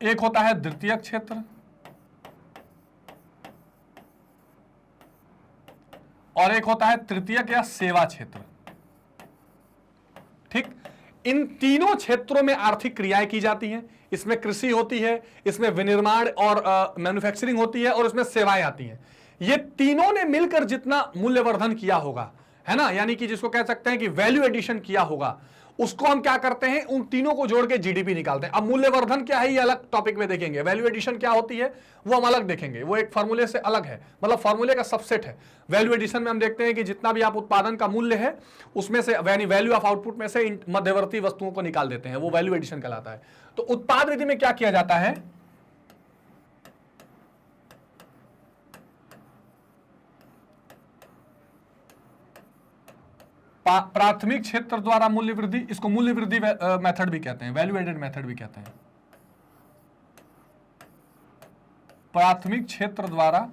एक होता है द्वितीयक क्षेत्र और एक होता है तृतीयक या सेवा क्षेत्र। ठीक, इन तीनों क्षेत्रों में आर्थिक क्रियाएं की जाती हैं। इसमें कृषि होती है, इसमें विनिर्माण और मैन्युफैक्चरिंग होती है और इसमें सेवाएं आती हैं। ये तीनों ने मिलकर जितना मूल्यवर्धन किया होगा, है ना, यानी कि जिसको कह सकते हैं कि वैल्यू एडिशन किया होगा, उसको हम क्या करते हैं, उन तीनों को जोड़ के जीडीपी निकालते हैं। अब मूल्यवर्धन क्या है ये अलग टॉपिक में देखेंगे, वैल्यू एडिशन क्या होती है वो हम अलग देखेंगे, वो एक फॉर्मूले से अलग है, मतलब फॉर्मूले का सबसेट है। वैल्यू एडिशन में हम देखते हैं कि जितना भी आप उत्पादन का मूल्य है उसमें से यानी वैल्यू ऑफ आउटपुट में से इन मध्यवर्ती वस्तुओं को निकाल देते हैं, वो वैल्यू एडिशन कहलाता है। तो उत्पाद विधि में क्या किया जाता है, प्राथमिक क्षेत्र द्वारा मूल्य वृद्धि, इसको मूल्य वृद्धि मेथड भी कहते हैं, वैल्यू एडेड मेथड भी कहते हैं। प्राथमिक क्षेत्र द्वारा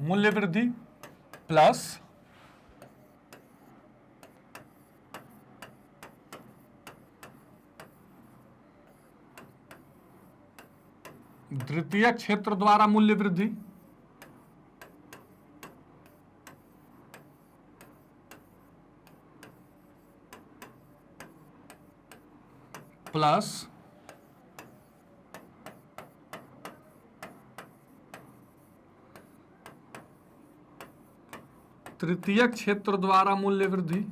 मूल्य वृद्धि प्लस द्वितीय क्षेत्र द्वारा मूल्य वृद्धि प्लस तृतीय क्षेत्र द्वारा मूल्य वृद्धि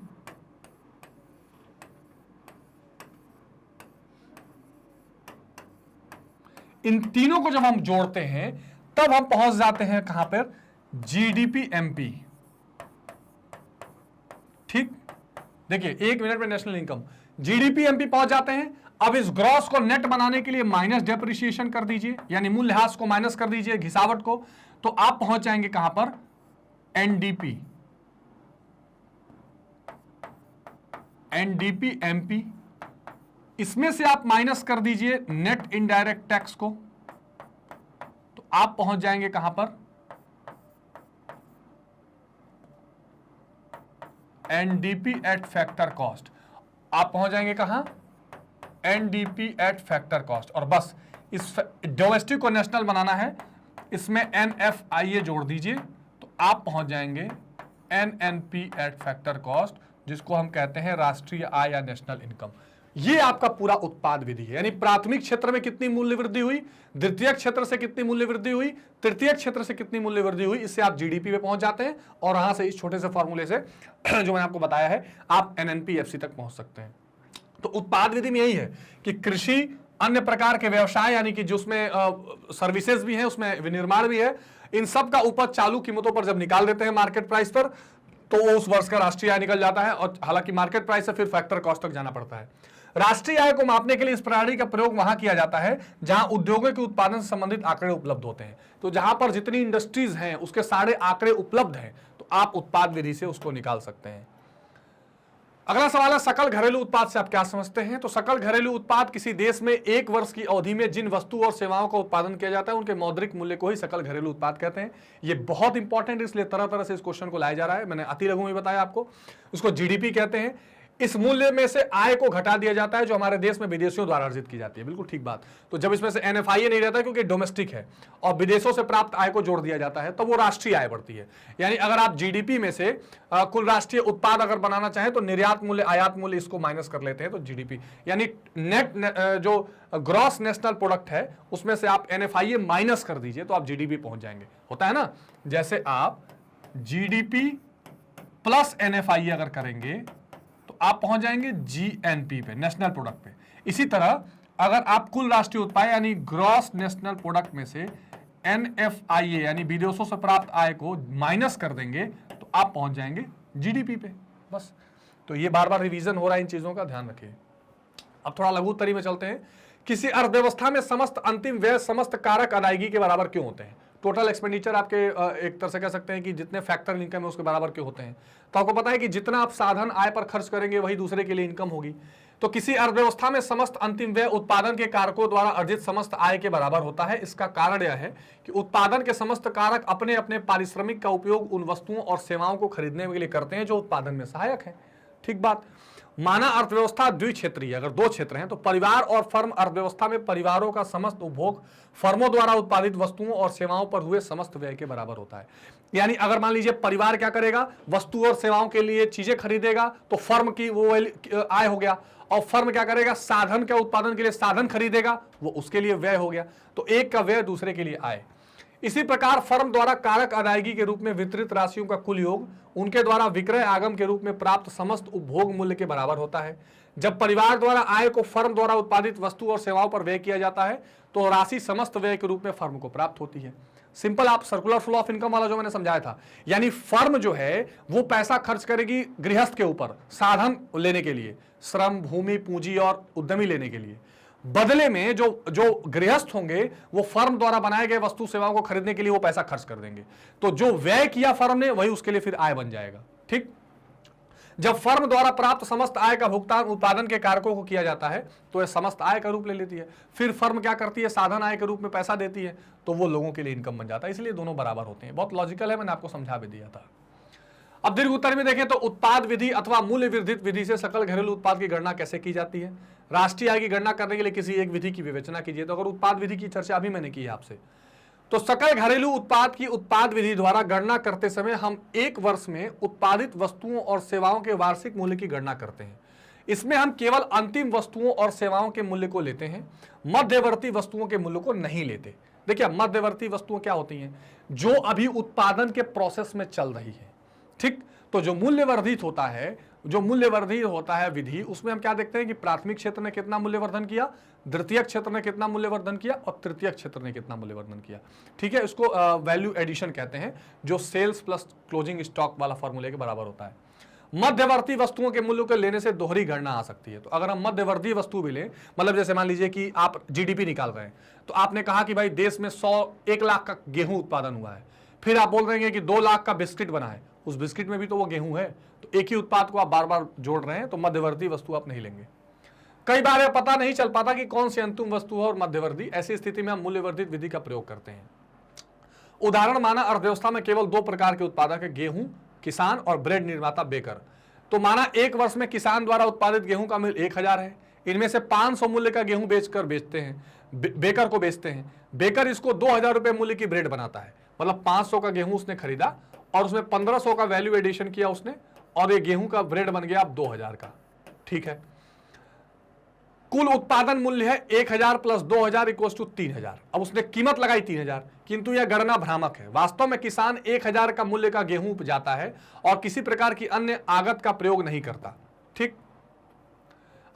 इन तीनों को जब हम जोड़ते हैं तब हम पहुंच जाते हैं कहां पर, जीडीपी एमपी। ठीक, देखिए 1 मिनट में नेशनल इनकम, जीडीपी एमपी पहुंच जाते हैं। अब इस ग्रॉस को नेट बनाने के लिए माइनस डेप्रिसिएशन कर दीजिए, यानी मूल्यह्रास को माइनस कर दीजिए, घिसावट को, तो आप पहुंच जाएंगे कहां पर, एनडीपी, एनडीपी एमपी। इसमें से आप माइनस कर दीजिए नेट इनडायरेक्ट टैक्स को, तो आप पहुंच जाएंगे कहां पर, एनडीपी एट फैक्टर कॉस्ट। आप पहुंच जाएंगे कहां, एनडीपी एट फैक्टर कॉस्ट। और बस इस डोमेस्टिक को नेशनल बनाना है, इसमें एनएफआईए जोड़ दीजिए, तो आप पहुंच जाएंगे एनएनपी एट फैक्टर कॉस्ट, जिसको हम कहते हैं राष्ट्रीय आय या नेशनल इनकम। ये आपका पूरा उत्पाद विधि है, यानी प्राथमिक क्षेत्र में कितनी मूल्य वृद्धि हुई, द्वितीय क्षेत्र से कितनी मूल्य वृद्धि हुई, तृतीय क्षेत्र से कितनी मूल्य वृद्धि हुई, इससे आप जीडीपी पे पहुंच जाते हैं। और यहां से इस छोटे से फॉर्मूले से जो मैंने आपको बताया है, आप एनएनपीएफसी तक पहुंच सकते हैं। तो उत्पाद विधि में यही है कि कृषि, अन्य प्रकार के व्यवसाय, यानी कि जो उसमें सर्विसेज भी हैं, उसमें विनिर्माण भी है, इन सब का उपज चालू कीमतों पर जब निकाल देते हैं मार्केट प्राइस पर, तो वो उस वर्ष का राष्ट्रीय आय निकल जाता है। और हालांकि मार्केट प्राइस से फिर फैक्टर कॉस्ट तक जाना पड़ता है। राष्ट्रीय आय को मापने के लिए इस प्रणाली का प्रयोग वहां किया जाता है जहां उद्योगों के उत्पादन से संबंधित आंकड़े उपलब्ध होते हैं। तो जहां पर जितनी इंडस्ट्रीज हैं उसके सारे आंकड़े उपलब्ध हैं, तो आप उत्पाद विधि से उसको निकाल सकते हैं। अगला सवाल है, सकल घरेलू उत्पाद से आप क्या समझते हैं? तो सकल घरेलू उत्पाद किसी देश में एक वर्ष की अवधि में जिन वस्तु और सेवाओं का उत्पादन किया जाता है उनके मौद्रिक मूल्य को ही सकल घरेलू उत्पाद कहते हैं। ये बहुत इंपॉर्टेंट, इसलिए तरह तरह से इस क्वेश्चन को लाया जा रहा है। मैंने अति लघु में बताया आपको, उसको जीडीपी कहते हैं। इस मूल्य में से आय को घटा दिया जाता है जो हमारे देश में विदेशियों द्वारा अर्जित की जाती है। बिल्कुल ठीक बात। तो जब इसमें से एनएफआईए नहीं रहता क्योंकि डोमेस्टिक है, और विदेशों से प्राप्त आय को जोड़ दिया जाता है, तो वो राष्ट्रीय आय बढ़ती है। यानी अगर आप जीडीपी में से कुल राष्ट्रीय उत्पाद अगर बनाना चाहें तो निर्यात मूल्य, आयात मूल्य, इसको माइनस कर लेते हैं, तो जीडीपी यानी नेट जो ग्रॉस नेशनल प्रोडक्ट है उसमें से आप एनएफआईए माइनस कर दीजिए, तो आप जीडीपी पहुंच जाएंगे। होता है ना, जैसे आप जीडीपी प्लस एनएफआईए अगर करेंगे तो आप पहुंच जाएंगे जीएनपी पे, नेशनल प्रोडक्ट पे। इसी तरह अगर आप कुल राष्ट्रीय उत्पाद यानी ग्रॉस नेशनल प्रोडक्ट में से एनएफआईए यानी विदेशों से प्राप्त आय को माइनस कर देंगे तो आप पहुंच जाएंगे जीडीपी पे। बस, तो ये बार बार रिवीजन हो रहा है, इन चीजों का ध्यान रखिए। अब थोड़ा लघुत्तरी में चलते हैं। किसी अर्थव्यवस्था में समस्त अंतिम व्यय समस्त कारक अदायगी के बराबर क्यों होते हैं? टोटल एक्सपेंडिचर आपके एक तरह से कह सकते हैं कि जितने फैक्टर इनकम है उसके बराबर क्यों होते हैं? तो आपको पता है कि जितना आप साधन आय पर खर्च करेंगे वही दूसरे के लिए इनकम होगी। तो किसी अर्थव्यवस्था में समस्त अंतिम व्यय उत्पादन के कारकों द्वारा अर्जित समस्त आय के बराबर होता है। इसका कारण यह है कि उत्पादन के समस्त कारक अपने अपने पारिश्रमिक का उपयोग उन वस्तुओं और सेवाओं को खरीदने के लिए करते हैं जो उत्पादन में सहायक है। ठीक बात। माना अर्थव्यवस्था द्विक्षेत्रीय, अगर दो क्षेत्र हैं तो परिवार और फर्म अर्थव्यवस्था में परिवारों का समस्त उपभोग फर्मों द्वारा उत्पादित वस्तुओं और सेवाओं पर हुए समस्त व्यय के बराबर होता है। यानी अगर मान लीजिए परिवार क्या करेगा, वस्तु और सेवाओं के लिए चीजें खरीदेगा तो फर्म की वो आय हो गया, और फर्म क्या करेगा, साधन के उत्पादन के लिए साधन खरीदेगा, वो उसके लिए व्यय हो गया। तो एक का व्यय दूसरे के लिए आय। इसी प्रकार फर्म द्वारा कारक अदायगी के रूप में वितरित राशियों का कुल योग उनके द्वारा विक्रय आगम के रूप में प्राप्त समस्त उपभोग मूल्य के बराबर होता है। जब परिवार द्वारा आय को फर्म द्वारा उत्पादित वस्तु और सेवाओं पर व्यय किया जाता है तो राशि समस्त व्यय के रूप में फर्म को प्राप्त होती है। सिंपल, आप सर्कुलर फ्लो ऑफ इनकम वाला जो मैंने समझाया था, यानी फर्म जो है वो पैसा खर्च करेगी गृहस्थ के ऊपर साधन लेने के लिए, श्रम, भूमि, पूंजी और उद्यमी लेने के लिए। बदले में जो गृहस्थ होंगे वो फर्म द्वारा बनाए गए वस्तु सेवाओं को खरीदने के लिए वो पैसा खर्च कर देंगे। तो जो व्यय किया फर्म ने वही उसके लिए फिर आय बन जाएगा। ठीक। जब फर्म द्वारा प्राप्त समस्त आय का भुगतान उत्पादन के कारकों को किया जाता है तो यह समस्त आय का रूप ले लेती है। फिर फर्म क्या करती है, साधन आय के रूप में पैसा देती है, तो वो लोगों के लिए इनकम बन जाता है। इसलिए दोनों बराबर होते हैं। बहुत लॉजिकल है, मैंने आपको समझा भी दिया था। अब दीर्घ उत्तर में देखें तो उत्पाद विधि अथवा मूल्य वर्धित विधि से सकल घरेलू उत्पाद की गणना कैसे की जाती है? राष्ट्रीय आय की गणना करने के लिए किसी एक विधि की विवेचना कीजिए। तो अगर उत्पाद विधि की चर्चा अभी मैंने की है आपसे, तो सकल घरेलू उत्पाद की उत्पाद विधि द्वारा गणना करते समय हम एक वर्ष में उत्पादित वस्तुओं और सेवाओं के वार्षिक मूल्य की गणना करते हैं। इसमें हम केवल अंतिम वस्तुओं और सेवाओं के मूल्य को लेते हैं, मध्यवर्ती वस्तुओं के मूल्य को नहीं लेते। देखिए, मध्यवर्ती वस्तुएं क्या होती हैं? जो अभी उत्पादन के प्रोसेस में चल रही है। ठीक। तो जो मूल्य वर्धित होता है जो मूल्यवर्धी होता है विधि, उसमें हम क्या देखते हैं कि प्राथमिक क्षेत्र ने कितना मूल्यवर्धन किया, द्वितीयक क्षेत्र ने कितना मूल्यवर्धन किया और तृतीयक क्षेत्र ने कितना मूल्यवर्धन किया। ठीक है, इसको वैल्यू एडिशन कहते हैं, जो सेल्स प्लस क्लोजिंग स्टॉक वाला फॉर्मूले के बराबर होता है। मध्यवर्ती वस्तुओं के मूल्यों को लेने से दोहरी गणना आ सकती है। तो अगर हम मध्यवर्ती वस्तु भी लें, मतलब जैसे मान लीजिए कि आप जीडीपी निकाल रहे हैं, तो आपने कहा कि भाई देश में 1 लाख का गेहूं उत्पादन हुआ है, फिर आप बोल रहे हैं कि 2 लाख का बिस्किट बना है, उस बिस्किट में भी तो वो गेहूं है, तो एक ही उत्पाद को आप बार बार जोड़ रहे हैं, तो मध्यवर्ती वस्तु आप नहीं लेंगे। कई बार यह पता नहीं चल पाता कि कौन सी अंतिम वस्तु है और मध्यवर्ती, ऐसी स्थिति में हम मूल्यवर्धित विधि का प्रयोग करते हैं। उदाहरण माना अर्थव्यवस्था में केवल 2 प्रकार के उत्पादक है, गेहूं किसान और ब्रेड निर्माता बेकर। तो माना एक वर्ष में किसान द्वारा उत्पादित गेहूं का मूल्य 1000 है, इनमें से 500 मूल्य का गेहूं बेचते हैं, बेकर को बेचते हैं। बेकर इसको 2000 रुपए मूल्य की ब्रेड बनाता है, मतलब 500 का गेहूं उसने खरीदा और उसमें 1500 का वैल्यू एडिशन किया उसने, और ये गेहूं का ब्रेड बन गया अब 2000 का। ठीक है, कुल उत्पादन मूल्य है 1000 प्लस 2000 इक्वल टू 3000। अब उसने कीमत लगाई 3000, किंतु यह गणना भ्रामक है। वास्तव में किसान 1000 का मूल्य का गेहूं उपजाता है और किसी प्रकार की अन्य आगत का प्रयोग नहीं करता। ठीक,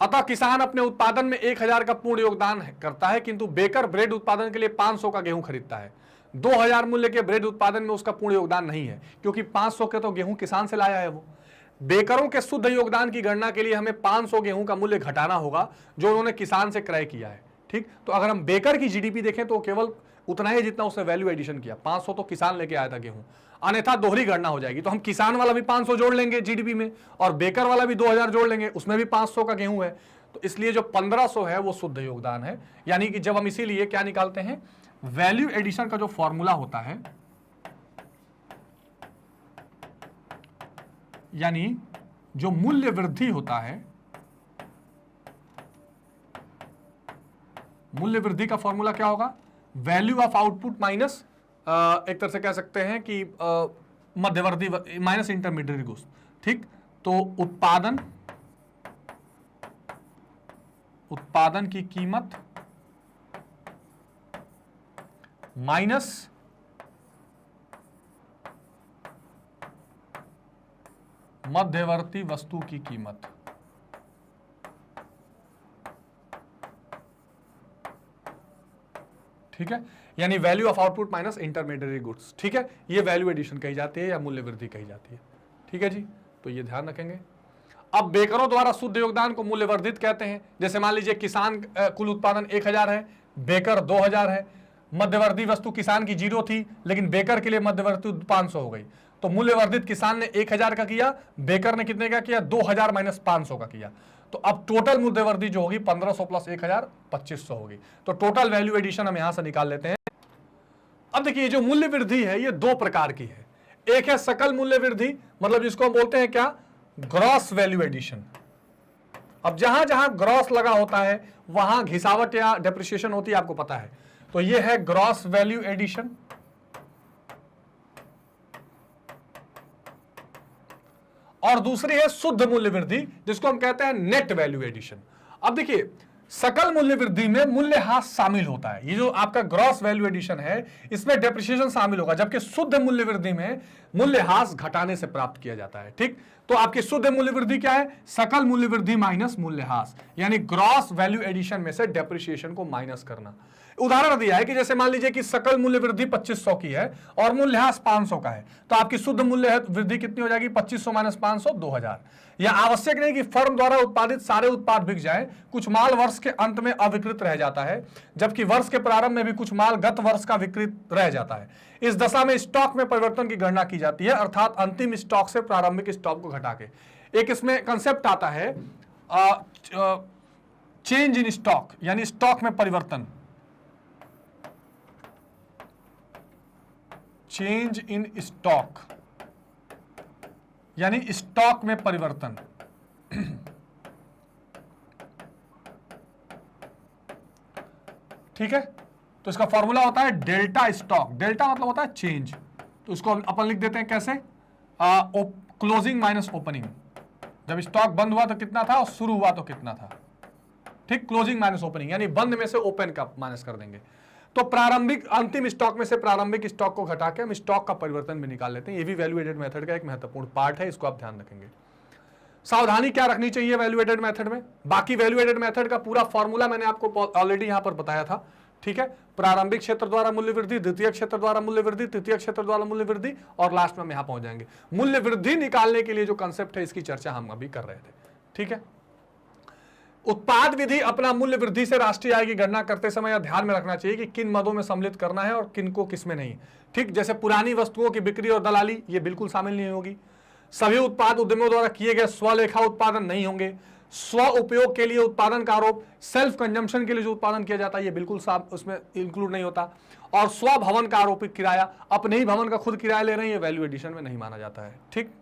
अतः किसान अपने उत्पादन में 1000 का पूर्ण योगदान करता है, किंतु बेकर ब्रेड उत्पादन के लिए 500 का गेहूं खरीदता है। 2000 मूल्य के ब्रेड उत्पादन में उसका पूर्ण योगदान नहीं है, क्योंकि 500 के तो गेहूं किसान से लाया है वो। बेकरों के शुद्ध योगदान की गणना के लिए हमें 500 गेहूं का मूल्य घटाना होगा जो उन्होंने किसान से क्रय किया है। ठीक, तो अगर हम बेकर की जीडीपी देखें तो केवल उतना ही जितना उसने वैल्यू एडिशन किया, 500 तो किसान लेके आया था गेहूं, अन्यथा दोहरी गणना हो जाएगी। तो हम किसान वाला भी 500 जोड़ लेंगे जीडीपी में और बेकर वाला भी 2000 जोड़ लेंगे, उसमें भी 500 का गेहूं है। तो इसलिए जो 1500 है वो शुद्ध योगदान है। यानी कि जब हम इसीलिए क्या निकालते हैं, वैल्यू एडिशन का जो फॉर्मूला होता है, यानी जो मूल्य वृद्धि होता है, मूल्य वृद्धि का फॉर्मूला क्या होगा, वैल्यू ऑफ आउटपुट माइनस एक तरह से कह सकते हैं कि मध्यवर्ती माइनस इंटरमीडिएट गुड्स। ठीक, तो उत्पादन की कीमत माइनस मध्यवर्ती वस्तु की कीमत। ठीक है, यानी value of output minus intermediate goods. ठीक है, ये वैल्यू एडिशन कही जाती है या मूल्य वृद्धि कही जाती है। ठीक है जी, तो ये ध्यान रखेंगे। अब बेकरों द्वारा शुद्ध योगदान को मूल्यवर्धित कहते हैं। जैसे मान लीजिए किसान कुल उत्पादन 1000 है, बेकर 2000 है, मध्यवर्ती वस्तु किसान की 0 थी, लेकिन बेकर के लिए मध्यवर्ती 500 हो गई। तो मूल्यवर्धित किसान ने 1000 का किया, बेकर ने कितने का किया, 2000 माइनस 500 का किया। तो अब टोटल मूल्यवर्धी जो होगी 1500 प्लस 1000 2500 होगी। तो टोटल वैल्यू एडिशन हम यहां से निकाल लेते हैं। अब देखिए, जो मूल्य वृद्धि है ये 2 प्रकार की है। एक है सकल मूल्य वृद्धि, मतलब जिसको हम बोलते हैं क्या, ग्रॉस वैल्यू एडिशन। अब जहां जहां ग्रॉस लगा होता है वहां घिसावट या डेप्रिसिएशन होती है, आपको पता है। तो ये है ग्रॉस वैल्यू एडिशन। और दूसरी है शुद्ध मूल्य वृद्धि, जिसको हम कहते हैं नेट वैल्यू एडिशन। अब देखिए, सकल मूल्य वृद्धि में मूल्यह्रास शामिल होता है। ये जो आपका ग्रॉस वैल्यू एडिशन है, इसमें डेप्रिसिएशन शामिल होगा, जबकि शुद्ध मूल्य वृद्धि में मूल्यह्रास घटाने से प्राप्त किया जाता है। ठीक, तो आपकी शुद्ध मूल्य वृद्धि क्या है, सकल मूल्य वृद्धि माइनस मूल्यह्रास, यानी ग्रॉस वैल्यू एडिशन में से डेप्रिसिएशन को माइनस करना। उदाहरण दिया है कि जैसे मान लीजिए कि सकल मूल्य वृद्धि 2500 की है और मूल्यह्रास 500 का है, तो आपकी शुद्ध मूल्य वृद्धि कितनी हो जाएगी, 2500 माइनस 500 2000। यह आवश्यक नहीं कि फर्म द्वारा उत्पादित सारे उत्पाद बिक जाए, कुछ माल वर्ष के अंत में अविकृत रह जाता है, जबकि वर्ष के प्रारंभ में भी कुछ माल गत वर्ष का विकृत रह जाता है। इस दशा में स्टॉक में परिवर्तन की गणना की जाती है, अर्थात अंतिम स्टॉक से प्रारंभिक स्टॉक को घटा के। एक इसमें कंसेप्ट आता है चेंज इन स्टॉक, यानी स्टॉक में परिवर्तन, चेंज इन स्टॉक यानी स्टॉक में परिवर्तन। ठीक है, तो इसका फॉर्मूला होता है डेल्टा स्टॉक। डेल्टा मतलब होता है चेंज, तो इसको अपन लिख देते हैं कैसे, क्लोजिंग माइनस ओपनिंग। जब स्टॉक बंद हुआ तो कितना था और शुरू हुआ तो कितना था। ठीक, क्लोजिंग माइनस ओपनिंग, यानी बंद में से ओपन का माइनस कर देंगे। तो प्रारंभिक अंतिम स्टॉक में से प्रारंभिक स्टॉक को घटा के हम स्टॉक का परिवर्तन भी निकाल लेते हैं। ये भी वैल्यू एडेड मेथड का एक महत्वपूर्ण पार्ट है, इसको आप ध्यान रखेंगे। सावधानी क्या रखनी चाहिए वैल्यू एडेड मेथड में? बाकी वैल्यू एडेड मेथड का पूरा फॉर्मूला मैंने आपको ऑलरेडी यहां पर बताया था, ठीक है। प्रारंभिक क्षेत्र द्वारा मूल्य वृद्धि, द्वितीय क्षेत्र द्वारा मूल्य वृद्धि, तृतीय क्षेत्र द्वारा मूल्य वृद्धि, और लास्ट में हम यहां पहुंच जाएंगे। मूल्य वृद्धि निकालने के लिए जो कंसेप्ट है इसकी चर्चा हम अभी कर रहे थे, ठीक है। उत्पाद विधि अपना मूल्य वृद्धि से राष्ट्रीय आय की गणना करते समय ध्यान में रखना चाहिए कि किन मदों में सम्मिलित करना है और किन को किसमें नहीं, ठीक। जैसे पुरानी वस्तुओं की बिक्री और दलाली, ये बिल्कुल शामिल नहीं होगी। सभी उत्पाद उद्यमों द्वारा किए गए स्वलेखा उत्पादन नहीं होंगे। स्व उपयोग के लिए उत्पादन का आरोप, सेल्फ कंजम्पशन के लिए जो उत्पादन किया जाता है ये बिल्कुल उसमें इंक्लूड नहीं होता। और स्व भवन का आरोपित किराया, अपने ही भवन का खुद किराया ले रहे हैं, ये वैल्यू एडिशन में नहीं माना जाता है, ठीक।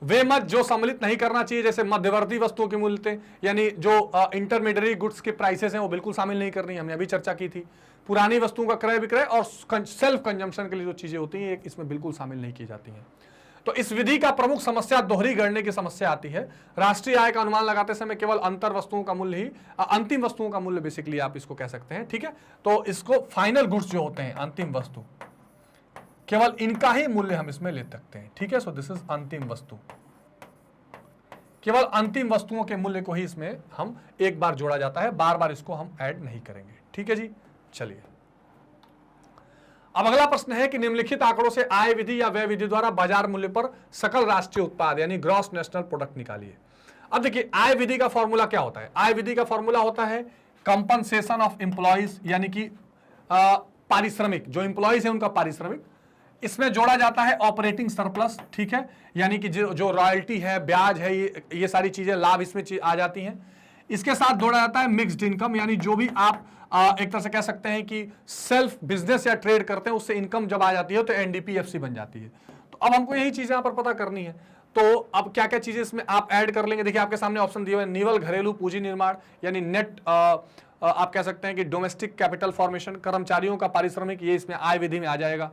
वे मत जो सम्मिलित नहीं करना चाहिए, जैसे मध्यवर्ती वस्तुओं के मूल्य, यानी जो इंटरमीडिएट गुड्स के प्राइसेस हैं वो बिल्कुल शामिल नहीं करनी, हमने अभी चर्चा की थी। पुरानी वस्तुओं का क्रय विक्रय और सेल्फ कंजम्पशन के लिए जो चीजें होती हैं इसमें बिल्कुल शामिल नहीं की जाती हैं। तो इस विधि का प्रमुख समस्या दोहरी गणने की समस्या आती है। राष्ट्रीय आय का अनुमान लगाते समय केवल अंतर वस्तुओं का मूल्य ही, अंतिम वस्तुओं का मूल्य बेसिकली आप इसको कह सकते हैं, ठीक है। तो इसको फाइनल गुड्स जो होते हैं, अंतिम वस्तु, केवल इनका ही मूल्य हम इसमें ले सकते हैं, ठीक है। सो दिस इज अंतिम वस्तु, केवल अंतिम वस्तुओं के मूल्य को ही इसमें हम एक बार जोड़ा जाता है, बार बार इसको हम ऐड नहीं करेंगे, ठीक है जी। चलिए अब अगला प्रश्न है कि निम्नलिखित आंकड़ों से आय विधि या व्यय विधि द्वारा बाजार मूल्य पर सकल राष्ट्रीय उत्पाद यानी ग्रॉस नेशनल प्रोडक्ट निकालिए। अब देखिए आय विधि का फॉर्मूला क्या होता है? आय विधि का फॉर्मूला होता है कंपनसेशन ऑफ एम्प्लॉइज, यानी कि पारिश्रमिक, जो एम्प्लॉइज है उनका पारिश्रमिक, इसमें जोड़ा जाता है ऑपरेटिंग सरप्लस, ठीक है। यानी कि जो रॉयल्टी है, ब्याज है, ये सारी चीजें लाभ इसमें आ जाती हैं। इसके साथ जोड़ा जाता है मिक्स्ड इनकम, यानी जो भी आप एक तरह से कह सकते हैं कि सेल्फ बिजनेस या ट्रेड करते हैं उससे इनकम जब आ जाती है तो एनडीपीएफसी बन जाती है। तो अब हमको यही चीजें यहां पर पता करनी है। तो अब क्या क्या चीजें इसमें आप ऐड कर लेंगे? देखिए आपके सामने ऑप्शन दिए हुए हैं, निवल घरेलू पूंजी निर्माण, यानी नेट आप कह सकते हैं कि डोमेस्टिक कैपिटल फॉर्मेशन, कर्मचारियों का पारिश्रमिक, ये इसमें आय विधि में आ जाएगा,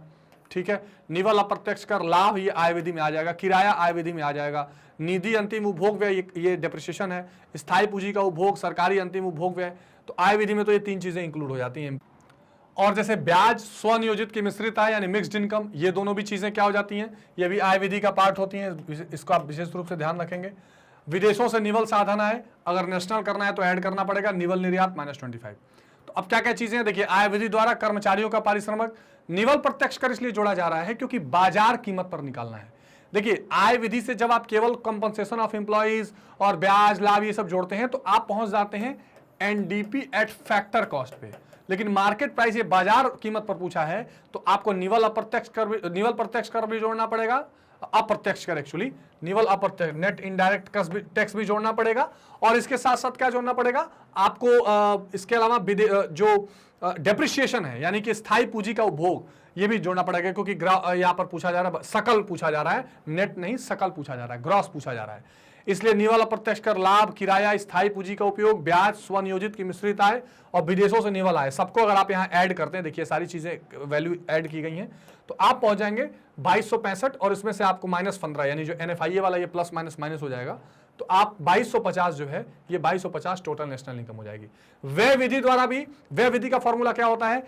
ठीक है। निवल अप्रत्यक्ष कर लाभ, ये आय विधि में आ जाएगा। किराया आय विधि में आ जाएगा। निधि अंतिम उपभोग व्यय, ये डेप्रिसिएशन है। स्थायी पूंजी का उपभोग, सरकारी अंतिम उपभोग व्यय, तो आय विधि में तो ये तीन चीजें इंक्लूड हो जाती हैं। और जैसे ब्याज, स्वनियोजित की मिश्रित आय यानी मिक्स्ड इनकम, ये दोनों भी चीजें क्या हो जाती हैं? ये भी आय विधि का पार्ट होती हैं, इसको आप विशेष रूप से ध्यान रखेंगे। विदेशों से निवल साधन आए, अगर नेशनल करना है तो ऐड करना पड़ेगा, निवल निर्यात -25। तो अब क्या क्या चीजें हैं? देखिए आय विधि द्वारा कर्मचारियों का पारिश्रमिक, निवल प्रत्यक्ष कर इसलिए जोड़ा जा रहा है क्योंकि बाजार कीमत पर निकालना है। देखिए आय विधि से जब आप केवल कंपनसेशन ऑफ एम्प्लॉइज और ब्याज लाभ ये सब जोड़ते हैं तो आप पहुंच जाते हैं एनडीपी एट फैक्टर कॉस्ट पे, लेकिन मार्केट प्राइस ये बाजार कीमत पर पूछा है तो आपको निवल अप्रत्यक्ष कर भी जोड़ना पड़ेगा, अप्रत्यक्ष कर एक्चुअली, निवल अप्रत्यक्ष नेट इनडायरेक्ट टैक्स भी जोड़ना पड़ेगा। और इसके साथ साथ क्या जोड़ना पड़ेगा आपको? इसके अलावा जो डेप्रिसिएशन है यानी कि स्थायी पूंजी का उपभोग, ये भी जोड़ना पड़ेगा, क्योंकि यहां पर पूछा जा रहा है, सकल पूछा जा रहा है, नेट नहीं सकल पूछा जा रहा है, ग्रॉस पूछा जा रहा है। इसलिए निवल अप्रत्यक्ष कर लाभ, किराया, स्थायी पूंजी का उपयोग, ब्याज, स्वनियोजित की मिश्रित आय और विदेशों से निवल आय, सबको अगर आप यहां ऐड करते हैं, देखिए सारी चीजें वैल्यू ऐड की गई हैं, तो आप पहुंच जाएंगे 2265। और इसमें से आपको -15 यानी जो NFIA वाला ये प्लस माइनस हो जाएगा, तो आप 2250 जो है ये 2250 टोटल नेशनल इनकम हो जाएगी। व्यय विधि द्वारा भी, व्यय विधि का फॉर्मूला क्या होता है?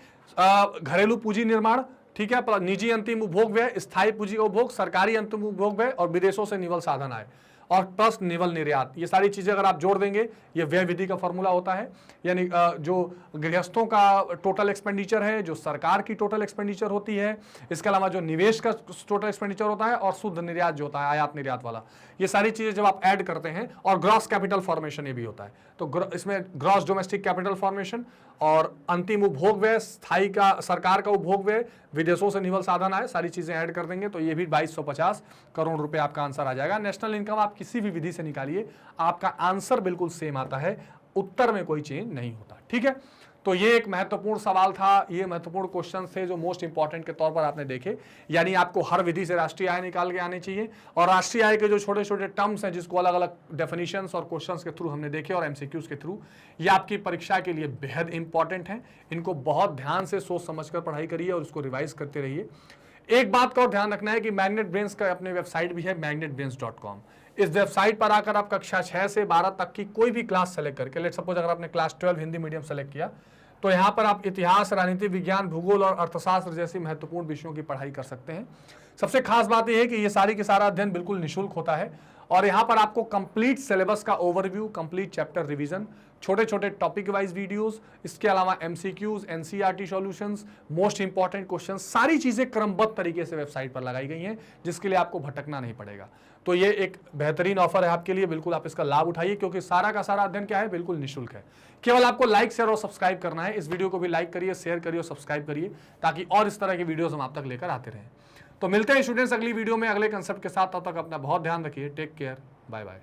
घरेलू पूंजी निर्माण, ठीक है, निजी अंतिम उपभोग व्यय, स्थायी पूंजी का उपभोग, सरकारी अंतिम उपभोग व्यय और विदेशों से निवल साधन आए और प्लस निवल निर्यात, ये सारी चीजें अगर आप जोड़ देंगे ये व्यय विधि का फॉर्मूला होता है। यानी जो गृहस्थों का टोटल एक्सपेंडिचर है, जो सरकार की टोटल एक्सपेंडिचर होती है, इसके अलावा जो निवेश का टोटल एक्सपेंडिचर होता है और शुद्ध निर्यात जो होता है, आयात निर्यात वाला, ये सारी चीजें जब आप ऐड करते हैं, और ग्रॉस कैपिटल फॉर्मेशन ये भी होता है, तो इसमें ग्रॉस डोमेस्टिक कैपिटल फॉर्मेशन और अंतिम उपभोग व्यय, स्थायी का सरकार का उपभोग व्यय, विदेशों से निवल साधन आए, सारी चीजें ऐड कर देंगे तो ये भी 2250 करोड़ रुपए आपका आंसर आ जाएगा। नेशनल इनकम आप किसी भी विधि से निकालिए, आपका आंसर बिल्कुल सेम आता है, उत्तर में कोई चेंज नहीं होता, ठीक है। तो ये एक महत्वपूर्ण सवाल था, ये महत्वपूर्ण क्वेश्चन थे जो मोस्ट इंपॉर्टेंट के तौर पर आपने देखे। यानी आपको हर विधि से राष्ट्रीय आय निकाल के आने चाहिए, और राष्ट्रीय आय के जो छोटे छोटे टर्म्स हैं जिसको अलग अलग डेफिनेशंस और क्वेश्चंस के थ्रू हमने देखे और एमसीक्यूज के थ्रू, ये आपकी परीक्षा के लिए बेहद इंपॉर्टेंट है। इनको बहुत ध्यान से सोच समझकर पढ़ाई करिए और उसको रिवाइज करते रहिए। एक बात का और ध्यान रखना है कि मैग्नेट ब्रेन्स का अपने वेबसाइट भी है magnetbrains.com। इस वेबसाइट पर आकर आप कक्षा 6 से 12 तक की कोई भी क्लास सेलेक्ट करके, लेट सपोज अगर आपने क्लास 12 हिंदी मीडियम सेलेक्ट किया तो यहाँ पर आप इतिहास, राजनीति विज्ञान, भूगोल और अर्थशास्त्र जैसी महत्वपूर्ण विषयों की पढ़ाई कर सकते हैं। सबसे खास बात यह है कि ये सारी की सारा अध्ययन बिल्कुल निःशुल्क होता है और यहां पर आपको कंप्लीट सिलेबस का ओवरव्यू, कंप्लीट चैप्टर रिवीजन, छोटे छोटे टॉपिक वाइज वीडियोस, इसके अलावा MCQs, NCERT solutions, most important questions, सारी चीजें क्रमबद्ध तरीके से वेबसाइट पर लगाई गई हैं, जिसके लिए आपको भटकना नहीं पड़ेगा। तो ये एक बेहतरीन ऑफर है आपके लिए, बिल्कुल आप इसका लाभ उठाइए, क्योंकि सारा का सारा अध्ययन क्या है, बिल्कुल निःशुल्क है। केवल आपको लाइक, शेयर और सब्सक्राइब करना है। इस वीडियो को भी लाइक करिए, शेयर करिए और सब्सक्राइब करिए, ताकि और इस तरह की वीडियोस हम आप तक लेकर आते रहें। तो मिलते हैं स्टूडेंट्स अगली वीडियो में अगले कंसेप्ट के साथ। तब तक अपना बहुत ध्यान रखिए। Take care, bye bye.